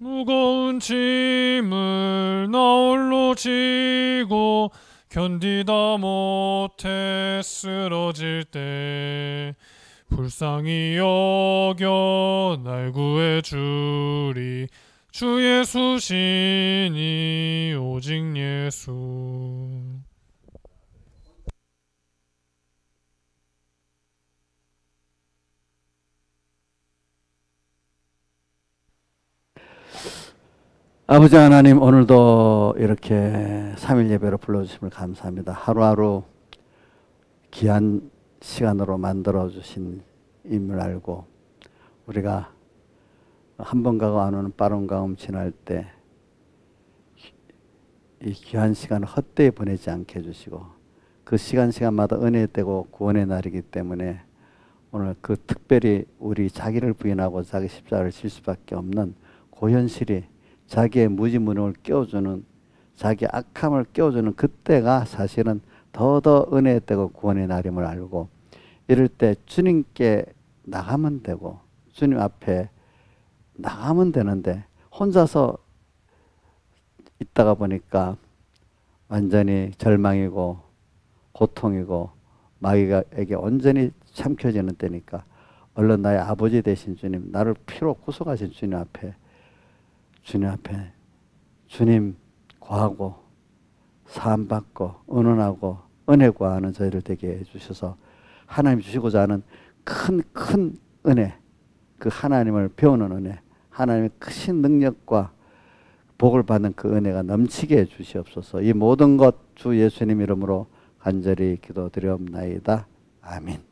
무거운 짐을 나 홀로 지고 견디다 못해 쓰러질 때 불쌍히 여겨 날 구해주리. 주 예수시니 오직 예수. 아버지 하나님, 오늘도 이렇게 3일 예배로 불러주심을 감사합니다. 하루하루 귀한 시간으로 만들어주신 임을 알고 우리가 한 번 가고 안 오는 빠른 가음 지날 때 이 귀한 시간을 헛되이 보내지 않게 해주시고 그 시간마다 은혜의 때고 구원의 날이기 때문에 오늘 그 특별히 우리 자기를 부인하고 자기 십자가를 질 수밖에 없는 그 현실이 자기의 무지무능을 깨워주는, 자기 악함을 깨워주는 그때가 사실은 더더 은혜의 때고 구원의 날임을 알고 이럴 때 주님께 나가면 되고 주님 앞에 나가면 되는데 혼자서 있다가 보니까 완전히 절망이고 고통이고 마귀에게 온전히 삼켜지는 때니까 얼른 나의 아버지 되신 주님, 나를 피로 구속하신 주님 앞에 주님 구하고 사함받고 은은하고 은혜 구하는 저희를 되게 해주셔서 하나님 주시고자 하는 큰 은혜, 그 하나님을 배우는 은혜, 하나님의 크신 능력과 복을 받는 그 은혜가 넘치게 해주시옵소서. 이 모든 것 주 예수님 이름으로 간절히 기도드리옵나이다. 아멘.